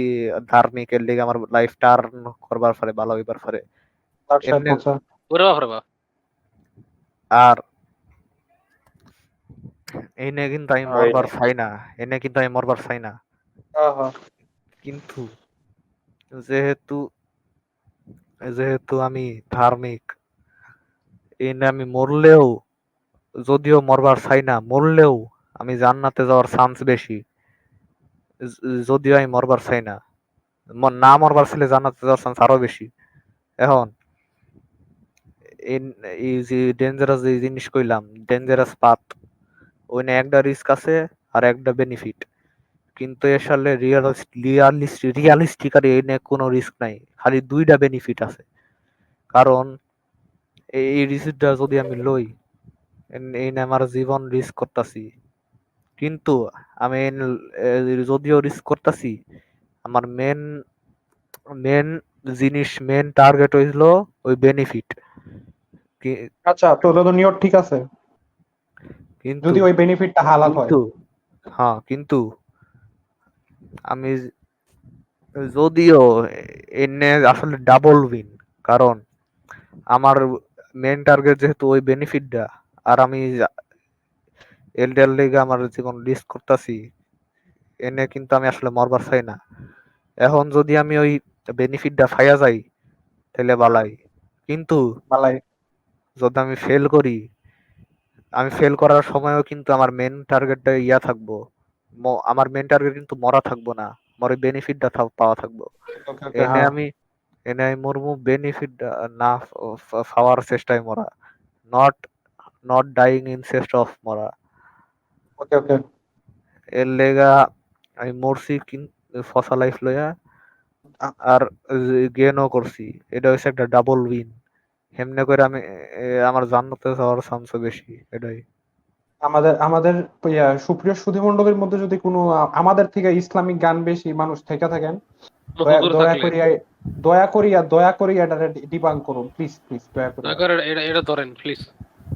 A: ই ধার্মিক, এর লিগে আমার লাইফ টার্ন করবার পারে, ভালো হইবার পারে
B: তার সাহেব
A: এমনি।
B: বলছে
D: ওরে বাপ রে বাপ।
A: আর এনে কিন্তু আমি মরবার চাই না, এনে কিন্তু আমি মরবার চাই না।
B: হ্যাঁ হ্যাঁ
A: কিন্তু যেহেতু যেহেতু আমি ধার্মিক, এনে আমি মরলেও, যদিও মরবার চাই না, মরলেও আমি জান্নাতে যাওয়ার চান্স বেশি। যদিও আমি মরবার চাই না, না মরবার ছেলে জান্নাতে যাওয়ার চান্স আরো বেশি। এখন এই যে ডেঞ্জারাস যে জিনিস কইলাম, ডেঞ্জারাস পাথ, ওইনে একটা রিস্ক আছে আর একটা বেনিফিট, কিন্তু এর সাথে রিয়ালিস্টিক আর এনে কোনো রিস্ক নাই, খালি দুইটা বেনিফিট আছে। কারণ এই রিস্কটা যদি আমি লই, এই আমার জীবন রিস্ক করতেছি, কিন্তু আমি যদিও রিস্ক করতেছি, আমার মেন মেন জিনিস, মেন টার্গেট হইল ওই বেনিফিট।
B: আচ্ছা, তো তো নিয়ত ঠিক আছে
A: কিন্তু
B: যদি ওই বেনিফিটটা হালাল হয়।
A: কিন্তু হ্যাঁ, কিন্তু আমি যদিও এনে আসলে ডাবল উইন, কারণ আমার মেন টার্গেট যেহেতু ওই বেনিফিটটা, আর আমি এলডার লিগে আমার জীবন রিস্ক করতেছি, এনে কিন্তু আমি আসলে মরবার চাই না। এখন যদি আমি ওই বেনিফিটটা ফাইয়া যাই তাহলে বালাই, কিন্তু
B: বালাই।
A: যদি আমি ফেল করি, আমি ফেল করার সময়ও কিন্তু আমার মেন টার্গেটটা ইয়া থাকবো, আমার মেন টার্গেট কিন্তু মরা থাকবো না, আমার ওই বেনিফিটটা পাওয়া থাকবো।
B: ওকে ওকে
A: এনে
B: হ্যাঁ
A: আমি এনে আমি মরমু বেনিফিট না পাওয়ার চেষ্টায় মরা, not not dying in chest of মরা।
B: ওকে ওকে
A: এর লেগা আমি মরছি কিন্তু ফসা লাইফ লইয়া, আর গেনও করছি, এটা হচ্ছে একটা ডাবল উইন। এমনি করে আমি আমার জান্নাতে যাওয়ার চান্স বেশি, এটাই।
B: আমাদের আমাদের সুপ্রিয় সুধীমণ্ডলীর মধ্যে যদি কোনো আমাদের থেকে ইসলামিক গান বেশি মানুষ থেকে থাকেন, দয়া
D: হুজুর
B: দয়া
D: থাকলে
B: করিয়া দয়া করিয়া এটা ডিবাঙ্ক করুন প্লিজ প্লিজ, দয়া করিয়া
D: এটা ধরেন প্লিজ।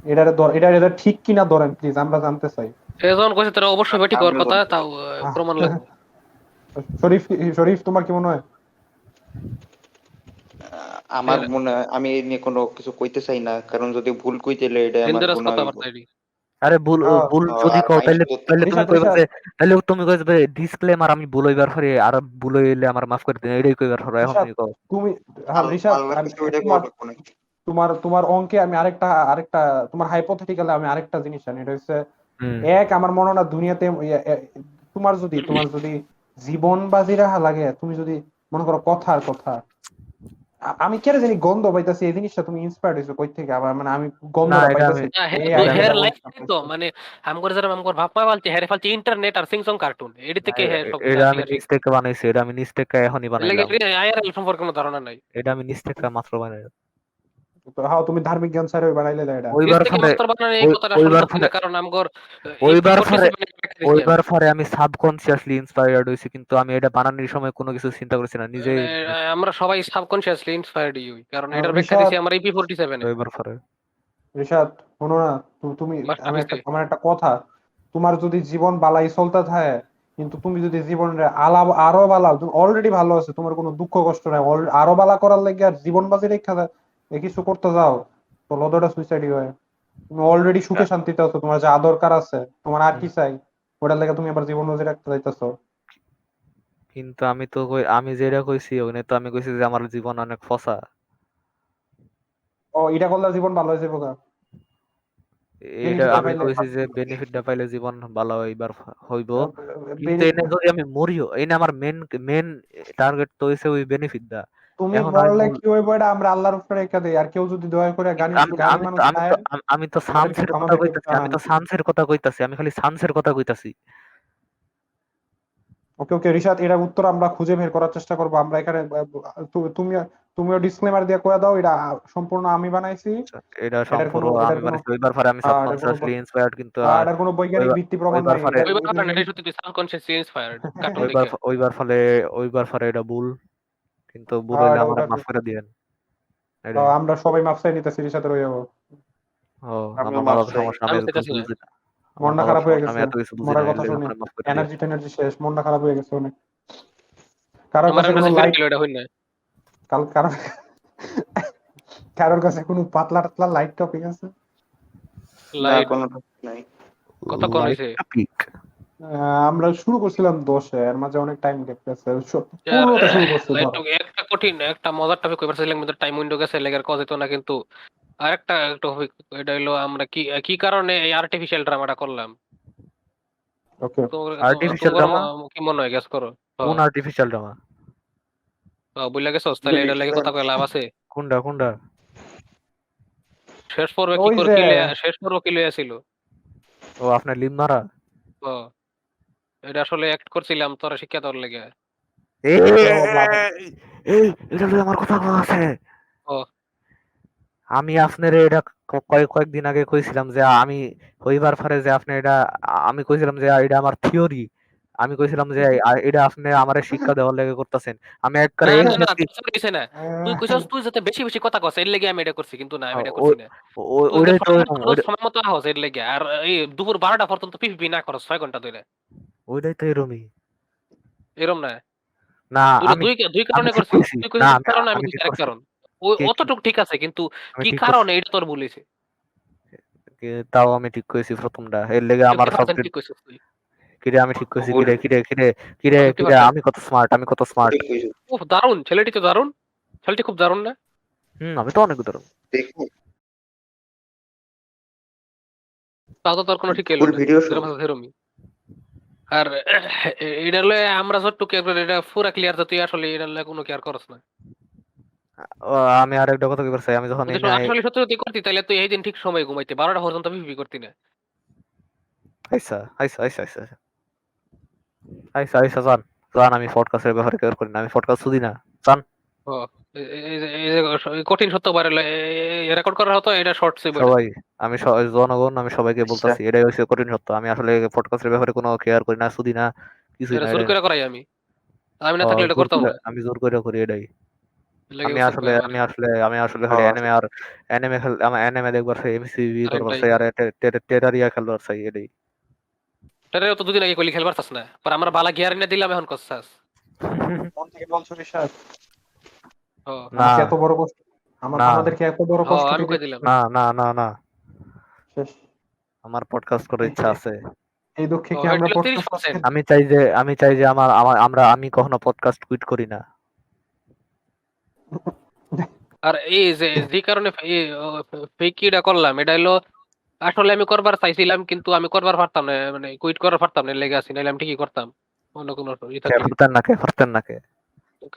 B: এটা ঠিক কিনা ধরেন প্লিজ, আমরা জানতে চাই।
D: সে যখন কইছে তারা অবশ্যই বেটি করার কথা, তাও
B: আহ,
D: প্রমাণ লাগবে।
B: শরীফ শরীফ তোমার কি মনে হয়?
C: আমার মনে হয় আমি এই নিয়ে কোনো কিছু কইতে চাই না, কারণ যদি ভুল কই তাহলে এটা আমার
D: ডেঞ্জারাস
C: গুনাহ হইব।
D: কথাবার্তা এটি।
A: আরে ভুল
B: আহ,
A: ভুল যদি
C: আর
A: কও
C: মাইন্ড
A: তাইলে
C: করতে
A: তাইলে তুমি
B: রিশাদ
A: কইবা
B: রিশাদ
A: যে, তাইলে তুমি কইবা যে ডিসক্লেমার, আমি ভুল হইবার পরে আর ভুল হইলে আমার মাফ করে দিন, এটাই কইবার পরে এখন
B: রিশাদ
A: তুমি কও।
B: তুমি হ্যাঁ রিশাদ
C: আল্লাহর কাছে ওইটা
B: তোমার
C: কোয়া লাগবে না।
B: তোমার তোমার অঙ্কে আমি আরেকটা তোমার হাইপোথেটিক্যালে আমি আরেকটা জিনিস জানি, এটা হচ্ছে
A: হুম।
B: আমার মনে হয় না দুনিয়াতে তোমার যদি জীবন বাজি রাখা লাগে, তুমি যদি মনে করো কথার কথা, আমি কেন জানি গন্ধ পাইতাছি এই জিনিসটা, তুমি ইন্সপায়ার্ড হইছো কই থেকে আবার, মানে আমি
A: না,
B: গন্ধটা
A: এটা আমি
B: পাইতাছি
D: না,
B: এই
A: এটা আমি
D: হের
B: আইডিয়াটা
D: লাইফ
B: কোন
D: তো মানে আমগর যারা আমগর ভাবপা ফালছে হেরে ফালছে ইন্টারনেট আর সিংসং কার্টুন এডি
A: না,
D: থেকে হে সবকিছু
A: এটা আমি
D: শিখা
A: নিজ
D: শিখছে।
A: থেকে বানাইছি, এটা আমি নিজ থেকে এখনই
D: লেগে
A: বানাইলাম,
D: আইআরএল সম্পর্কে কোনো ধারণা নাই।
A: এটা আমি নিজ থেকে মাত্র বানাইলাম।
B: হ্যাঁ, তুমি ধার্মিক জ্ঞান স্যার বানাইলে দেয় এটা।
D: নিজ
A: ওইবার
D: থেকে
A: পরে
D: মাস্টার বানানো এই
A: ওই
D: কথাটা
A: ওইবার
D: সত্যি
A: পরে
D: না, কারণ আমগর
A: ওইবার পরে
D: AK-47 খ্রিস্টান।
A: ওইবার পরে আমি সাবকনসিয়াসলি ইন্সপায়ার্ড হইছি, কিন্তু আমি এটা বানানোর সময় কোনো কিছু চিন্তা করছি না, নিজেই।
D: আমরা সবাই সাবকনসিয়াসলি ইন্সপায়ার্ড হই, কারণ এটার ব্যাখ্যা
B: ঋষাদ
D: দিছি আমার EP-47 এ।
A: ওইবার পরে
B: ঋষাদ শোনো না, তুমি
D: মাস্টারপিসে
B: আমার একটা কথা, তোমার যদি জীবন বালাই চলতে থাকে, কিন্তু তুমি যদি জীবনের আরো বালা, তুমি অলরেডি ভালো আছে, তোমার কোনো দুঃখ কষ্ট নাই, আরো বালা করার লাগে আর জীবন বাজি রেখা কিছু করতে যাও, তো লদটা সুইসাইডই হয়। তুমি অলরেডি সুখে শান্তিতে আছো, তোমার যা দরকার আছে, তোমার আর কি চাই? ওটার লাগে তুমি আবার জীবন বাজি রাখতে যাইতেছো।
A: কিন্তু আমি যেটা কইছি ওখানে তো আমি কইছি যে আমার জীবন অনেক ফসা।
B: ও, এটা করলে জীবন ভালো হয়েছে বোকা,
A: এটা
B: বেনিফিটটা
A: আমি
B: পাইলে।
A: কইছি যে বেনিফিটটা পাইলে জীবন ভালো হইবার হইব, কিন্তু
B: বেনি-
A: এনে যদি আমি মরিও, এনে আমার মেন টার্গেট তো হইছে ওই বেনিফিটটা।
B: তুমি
A: এখন আমি
B: মরলে কি হইব এটা আমরা আল্লাহর উপরে রেখে দেই, আর কেউ যদি দয়া করে গানি
A: আমি
B: গানি
A: আমি তো
B: মানুষ
A: আমি
B: খায়
A: তো আমি তো সানসের কথা
B: আমাদেরকে
A: কইতাছি,
B: জানান।
A: আমি খালি সানসের কথা কইতাছি।
B: ওকে ওকে রিশাদ, এটার উত্তর আমরা খুঁজে বের করার চেষ্টা করবো। আমরা এখানে তুমি তুমিও ডিসক্লেমার দিয়ে কয়ে দাও, এটা সম্পূর্ণ আমি বানাইছি।
A: আচ্ছা, এটা
B: এটার কোনো
A: সম্পূর্ণ আমি
B: এটার কোনো
A: বানাইছি। ওইবার পরে আমি
B: এটার কোনো
A: সাবকনসিয়াসলি ইন্সপায়ার্ড, কিন্তু
B: এটার কোনো বৈজ্ঞানিক
A: ওইবার
B: ভিত্তি প্রমাণ
A: ওইবার
B: নাই,
A: পরে
B: এটা
D: ওইবার কথা না,
B: বৈজ্ঞানিক
D: এটাই সত্যি তুই সাবকনশিয়াসলি ইন্সপায়ার্ড কার্টুন
A: ওইবার
D: দেখে।
A: ওইবার পরে এটা ভুল, কিন্তু ভুল হইলে
B: এটা
A: আমার
B: ওটা
A: মাফ করে দিয়েন এটাই।
B: আমরা সবাই মাপ চাই নিতেছি, রিশাদের হয়ে যাবো।
A: ও
C: আমিও
A: আমার
C: মাপ
A: মাথার
C: চাই।
A: সমস্যা, আমি
D: আমি
A: এত কিছু
D: চাইতাছি না।
A: বুঝি না। আমার
B: মনটা
A: মাথার
B: খারাপ হয়ে
A: সমস্যা, আমি
B: গেছে
A: এত কিছু বুঝি না,
B: মরার
A: এর
B: কথা
A: লেগে
B: শুনে।
A: আমার মাফ করে দিয়েন।
B: এনার্জি টেনার্জি শেষ, মনটা খারাপ হয়ে গেছে অনেক। কারোর
D: আমার
B: কাছে কোনো
D: এনার্জি ফিরে
B: লাইট,
D: পেলো, এটা হই না।
B: কারোর কারোর কাছে কোনো পাতলা টাতলা লাইট টপিক আছে?
C: না,
D: লাইট
C: কোনো topic নাই।
D: কতক্ষণ
A: লাইট
D: হয়েছে?
A: পিক।
B: আমরা শুরু করছিলাম 10-এ, এর মাঝে অনেক টাইম গ্যাপ গেছে।
D: আর
B: 15তে শুরু করছি
D: লাইট
B: ধরো।
D: একটা কঠিন একটা মজার টপিক কইবার চাইলাম, কিন্তু টাইম উইন্ডো গেছে, লেগের কথা হইতো না। কিন্তু আরেকটা টপিক, এটা হলো আমরা কি কি কারণে এই আর্টিফিশিয়াল ড্রামাটা করলাম।
B: ওকে,
A: আর্টিফিশিয়াল
D: তোমার
A: ড্রামা?
D: কি মনে হয়, গেস করো।
A: কোন আর্টিফিশিয়াল ড্রামা?
D: বুঝলা গেছস? তাহলে এটা লেগে কথা কয়ে লাভ আছে?
A: কোনটা কোনটা?
D: শেষ পর্বে কি
B: ওই
D: করে
B: যে
D: কি লইয়া, শেষ পর্ব কি লইয়া ছিল?
A: ও আপনার লিম মারা?
D: ও, এটা আসলে অ্যাক্ট করছিলাম তোরা শিক্ষা দেওয়ার লেগে।
A: এই
B: লাভ।
A: এই এটা লইয়া আমার কথা বলা আছে।
D: ও
A: আমি আপনার এটা কয়েকদিন আগে কইছিলাম যে আমি হইবার পারে যে আপনি এটা, আমি কইছিলাম যে এটা আমার থিওরি। আমি কইছিলাম যে এটা আপনি আমারে শিক্ষা দেওয়ার লেগে করতেছেন। আমি একবারে
D: না না না,
A: এক্স্যাক্টলি
D: তোর সাথে হইছে না। তুই কইছস তুই যাতে বেশি বেশি কথা কস, এর লেগে আমি এটা করছি, কিন্তু না, আমি এটা করছি না। তুই যে
A: ওইটাই তো
D: সময় মতো আহস, এর লেগে। আর এই দুপুর 12টা পর্যন্ত পিপিপি না করস 6 ঘন্টা ধরে,
A: ওইটাই তো এরমই।
D: এরম না।
A: না
D: দুই
A: আমি
D: দুই দুই
A: আমি
D: কারণে
A: ঠিক
D: করছি।
A: কইছি।
D: তুই
A: না
D: কইছিস এক
A: আমি
D: কারণে, আমি
A: আমি
D: কইছি
A: ঠিক
D: আরেক
A: করছি।
D: কারণ। ওই
A: কি কি
D: অতটুক ঠিক আছে, কিন্তু
A: আমি
D: কি
A: ঠিক করছি।
D: কারণে এটা তোর বলেছে।
A: তাও আমি ঠিক কইছি প্রথমটা। এর লেগে আমার
D: 50%
A: সবচেয়ে
D: ঠিক কইছিস তুই।
A: কিরে আমি ঠিক কইছি,
C: ভুল।
A: কিরে কিরে কিরে কিরে কিরে
D: 50%।
A: আমি কত স্মার্ট, আমি কত স্মার্ট।
C: ঠিক কইছো।
D: উফ, দারুণ ছেলেটি তো, দারুণ ছেলেটি, খুব দারুণ না?
A: আমি তো অনেক উদাহরণ।
C: দেখো,
D: তাও তো তোর কোনো ঠিক এলো
C: ফুল
D: না,
C: ভিডিও শো।
D: যেরকম আছে সেরমই। আর এটা হলে আমরা যতটুকু একবার এটা পুরা ক্লিয়ার যে তুই আসলে এটা হলে কোনো কেয়ার করস না।
A: ও, আমি আর একটা কথা কি করছি, আমি যখন
D: যদি
A: এনে
D: আসলে সত্যি সত্যি করতি, তাহলে তুই এই দিন ঠিক সময় ঘুমাইতে 12টা পর্যন্ত পিপি করতি না।
A: আইসা আইসা আইসা আইসা আইসা আইসা জান জান, আমি পডকাস্টের ব্যাপারে কেয়ার করি না, আমি পডকাস্ট শুধু না জান।
D: ও, এই কঠিন সত্য বাইরে রেকর্ড করা হতো, এটা শর্টস বইটা।
A: সবাই, আমি জনগণ, আমি সবাইকে
C: আচ্ছা,
A: বলতাছি এটাই হচ্ছে কঠিন সত্য। আমি আসলে পডকাস্টের ব্যাপারে কোনো কেয়ার করি না, শুধু না, কিছুই
D: এটা
A: না।
D: জোর
A: এটা
D: করে করাই আমি, আমি না থাকলে এটা করতাম না।
A: আমি জোর করে করি এটাই।
D: এর লাগে উচিত ভাই আমার।
A: আমি আসলে খালি অ্যানিমে আর অ্যানিমে খেল, আমার অ্যানিমে দেখবার চাই, এমসিবি
D: আর
A: করবার
D: এটাই,
A: চাই, আর টেরারিয়া খেলবার চাই এটাই।
D: এটারে তো দুদিন আগে কইলি খেলবার চাস না, পর আমরা বালা গিয়ার এনে দিলাম, এখন করছাস।
B: মন থেকে বলছো রিশাদ?
D: ও
A: না
B: আমাকে এত বড় কষ্ট,
A: না
B: আমাদেরকে এত বড়
D: ও,
B: কষ্ট
D: আমি
B: দিতে
D: কই দিলাম।
A: না না না না,
B: শেষ।
A: আমার পডকাস্ট করার ইচ্ছা আছে।
B: এই দুঃখে
D: ও,
B: কি
D: এটা
B: আমরা
D: হলো
B: পডকাস্ট
D: 30%।
A: আমি চাই যে আমি কখনো পডকাস্ট কুইট করি না।
D: আর এই যে যে কারণে ফেকিটা করলাম, এটা হলো আসলে আমি করবার চাইছিলাম, কিন্তু আমি করবার পারতাম না, মানে কুইট করার পারতাম না, লেগে আছি, নাহলে আমি ঠিকই করতাম অন্য কোনো ই থাকলে।
A: পারতেন না কে?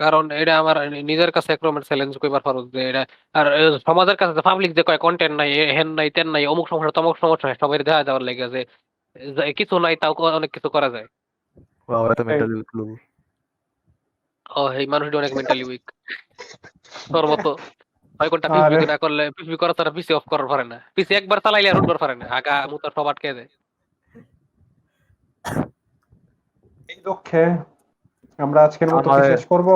D: কারণ এটা আমার নিজের কাছে এক রকমের চ্যালেঞ্জ কইবার পারো যে এটা। আর সমাজের কাছে পাবলিক যে কয় কন্টেন্ট নাই, হেন নাই তেন নাই, অমুক সমস্যা তমুক সমস্যা, সবাই দেখা দেওয়ার লেগে যে কিছু নাই, তাও অনেক কিছু করা যায়।
A: বাবা, এত মেন্টালি উইক লোক।
D: ও, এই মানুষটা অনেক মেন্টালি উইক, তোর মতো 6 ঘন্টা
B: আরে
D: পিপি না করলে, পিপি করা তারা পিসি অফ করার পারে না, পিসি একবার চালাইলে আর উঠবার পারে না, আগা মুতার সব আটকে যায়।
B: এই দুঃখে আমরা আজকের মতো কি
A: আমার
B: শেষ করব?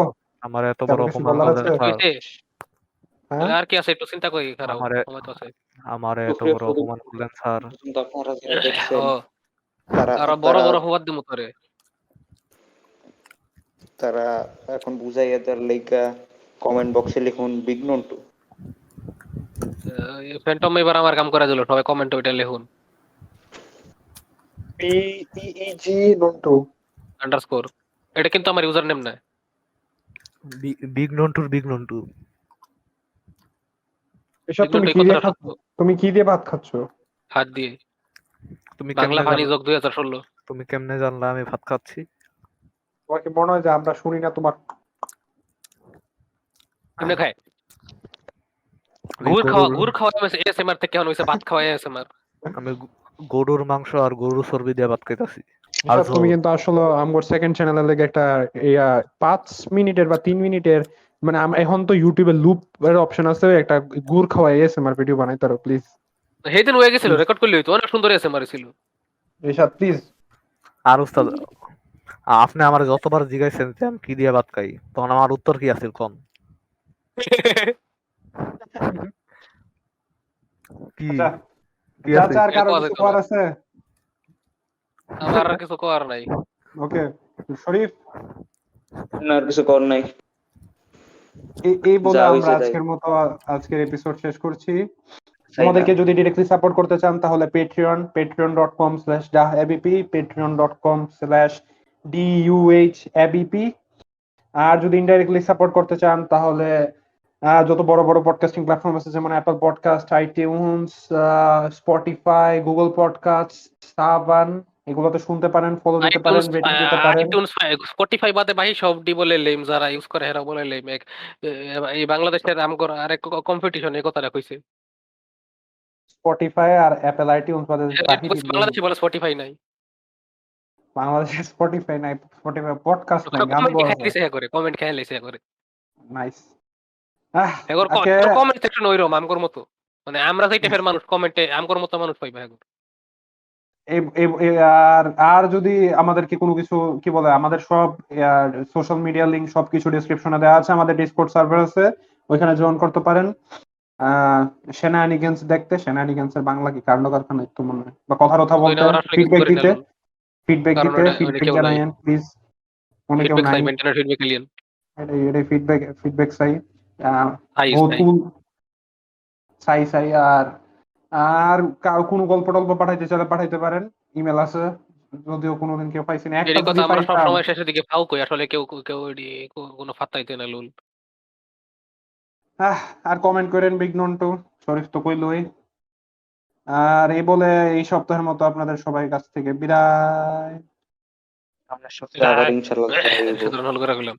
A: আমার এত
B: কারো
A: বড়
B: কিছু
A: অপমান
B: বলার
A: করলেন
B: আছে?
A: স্যার।
D: হইছে?
B: হ্যাঁ,
D: তাহলে আর কি আছে, একটু চিন্তা করি, খারাপ
A: আমারে
D: সময় তো আছে।
A: আমারে এত
C: সুপ্রিয়
A: বড়
C: সুদী,
A: অপমান করলেন স্যার।
C: পর্যন্ত আপনারা যারা দেখছেন,
D: ও,
C: তারা
D: আরো বড়
C: তারা
D: বড় অপবাদ দিমু তোরে।
C: তারা এখন বুঝাইয়া দেওয়ার লাইগা কমেন্ট বক্সে লিখুন বিগ নন্টু।
D: ফ্যান্টম এবার আমার কাম করে দিল, সবাই কমেন্ট ওইটা লিখুন,
B: PEEG নন্টু।
D: আন্ডারস্কোর। এটা কিন্তু আমার ইউজার নেম না।
A: বিগ নন্টু।
B: এসব
D: এগুলো এই
B: কি দিয়ে
D: কথাটা
B: খাচ্ছ?
D: সত্য।
B: তুমি কি দিয়ে ভাত খাচ্ছ?
D: হাত দিয়ে।
A: তুমি
D: বাংলা
A: কেমনে
D: ফানি
A: জানলা?
D: যোগ 2016।
A: তুমি কেমনে জানলা আমি ভাত খাচ্ছি?
B: তোমার কি মনে হয় যে আমরা শুনি না তোমার?
D: এমনি খায়
A: আমি
D: গুড় খাওয়া এসএমআর থেকে এখন হইছে ভাত খাওয়া এসএমআর।
A: আমি গরুর মাংস আর গরুর চর্বি দিয়ে ভাত খাইতাছি। আর
B: নিশাদ, তুমি
A: ঝোল।
B: কিন্তু আসলে আমার সেকেন্ড চ্যানেলের লেগে একটা 5 মিনিটের বা 3 মিনিটের, মানে এখন তো ইউটিউবে লুপ এর অপশন আছে, একটা গুড় খাওয়াই এসএমআর ভিডিও বানাইতে পারো প্লিজ।
D: সেদিন হয়ে গেছিল,
B: প্লিজ
D: রেকর্ড করলে হইতো, অনেক সুন্দর এসে মারিছিল।
B: নিশাদ প্লিজ।
A: আর উস্তাদ, আপনি আমার যতবার জিজ্ঞাসেন যে আমি কি দিয়ে ভাত খাই, তখন আমার উত্তর কি আছিল কোন? কি
B: আচ্ছা
A: কি আছে?
B: চাচা, আর
D: এটা
B: কারো
D: কোয়া
B: কিছু
D: যেত না,
B: করার আছে?
D: আমার আর কিছু করার নাই।
B: ওকে শরীফ,
C: না, আর কিছু কর নাই,
B: এই বলে
C: যা
B: আমরা
C: হয়েছে তাই।
B: আজকের মতো আজকের এপিসোড শেষ করছি।
C: তাই না?
B: আমাদেরকে যদি ডিরেক্টলি সাপোর্ট করতে চান তাহলে patreon.com/dahebp, patreon.com/duhabp। আর যদি ইনডাইরেক্টলি সাপোর্ট করতে চান তাহলে যত বড় বড় পডকাস্টিং প্ল্যাটফর্ম আছে, যেমন Apple podcast, iTunes, Spotify, Google podcast, সাবান, এগুলোতে শুনতে পারেন, ফলো দিতে পারেন,
D: আইটিউনস,
B: রেটিং দিতে পারেন।
D: আইটিউনস, স্পটিফাই বাদে ভাই সব ডি বলে লেম, যারা ইউজ করে হেরা বলে লেম। এই বাংলাদেশের আমগর আরেক কম্পিটিশন এই কথাটা কইছে।
B: স্পটিফাই আর অ্যাপল আইটিউনস বাদে বাহিরি লেম।
D: বাংলাদেশে বলে স্পটিফাই নাই।
B: বাংলাদেশে স্পটিফাই নাই, স্পটিফাই পডকাস্ট নাই, গান
D: কমেন্ট
B: বলা
D: খাইলে সে করে, কমেন্ট খাইলে সে করে।
B: নাইস।
D: এগর
B: ওকে।
D: কমেন্ট সেকশন ওইরকম আমগর মতো, মানে আমরা যেই টাইপের মানুষ কমেন্টে আমগর মতো মানুষ পাইবা এখন।
B: আর আর যদি আমাদেরকে কোনো কিছু, কি বলে, আমাদের সব সোশ্যাল মিডিয়া লিংক সবকিছু ডেসক্রিপশনে দেওয়া আছে। আমাদের ডিসকর্ড সার্ভার আছে, ওইখানে জয়েন করতে পারেন। সেনানিগেন্স দেখতে, সেনানিগেন্স এর বাংলা কি কাণ্ড কারখানা একটু মনে হয়, বা কথা কথা
D: ওইটা
B: বলতে,
D: ওরা আসলে কিছু
B: ফিডব্যাক
D: করে
B: দিতে,
D: ফেলুন, কারণ ওটা
B: ফিডব্যাক
D: কেউ নাই।
B: জানায়েন প্লিজ। মনে কেউ
D: ফিডব্যাক
B: নাই,
D: চাই, মেইনটেইনার ফিডব্যাক এলিয়েন।
B: এটাই ফিডব্যাক, ফিডব্যাক চাই।
D: হাই
B: বহুত
D: চাই।
B: কুল চাই চাই। আর আর কোনো গল্প টল্প পাঠাইতে চাইলে পাঠাইতে পারেন, ইমেল আছে, যদিও কোনোদিন কেউ পাইছি না, একটা
D: এরই কথা
B: যদি
D: আমরা সব
B: পাইতাম।
D: সময় শেষের দিকে ফাউ কই, আসলে কেউ কেউ কোনো ফাত্তাইতে না লুল।
B: আহ, আর কমেন্ট করেন বিগ নন টু, শরীফ তো কইলই। আর এই বলে এই সপ্তাহের মতো আপনাদের সবাই কাছ থেকে বিদায়।
C: সামনের সপ্তাহে আবার ইনশাল্লাহ দেখা হইব।
D: সুতরাং হল করে গেলাম।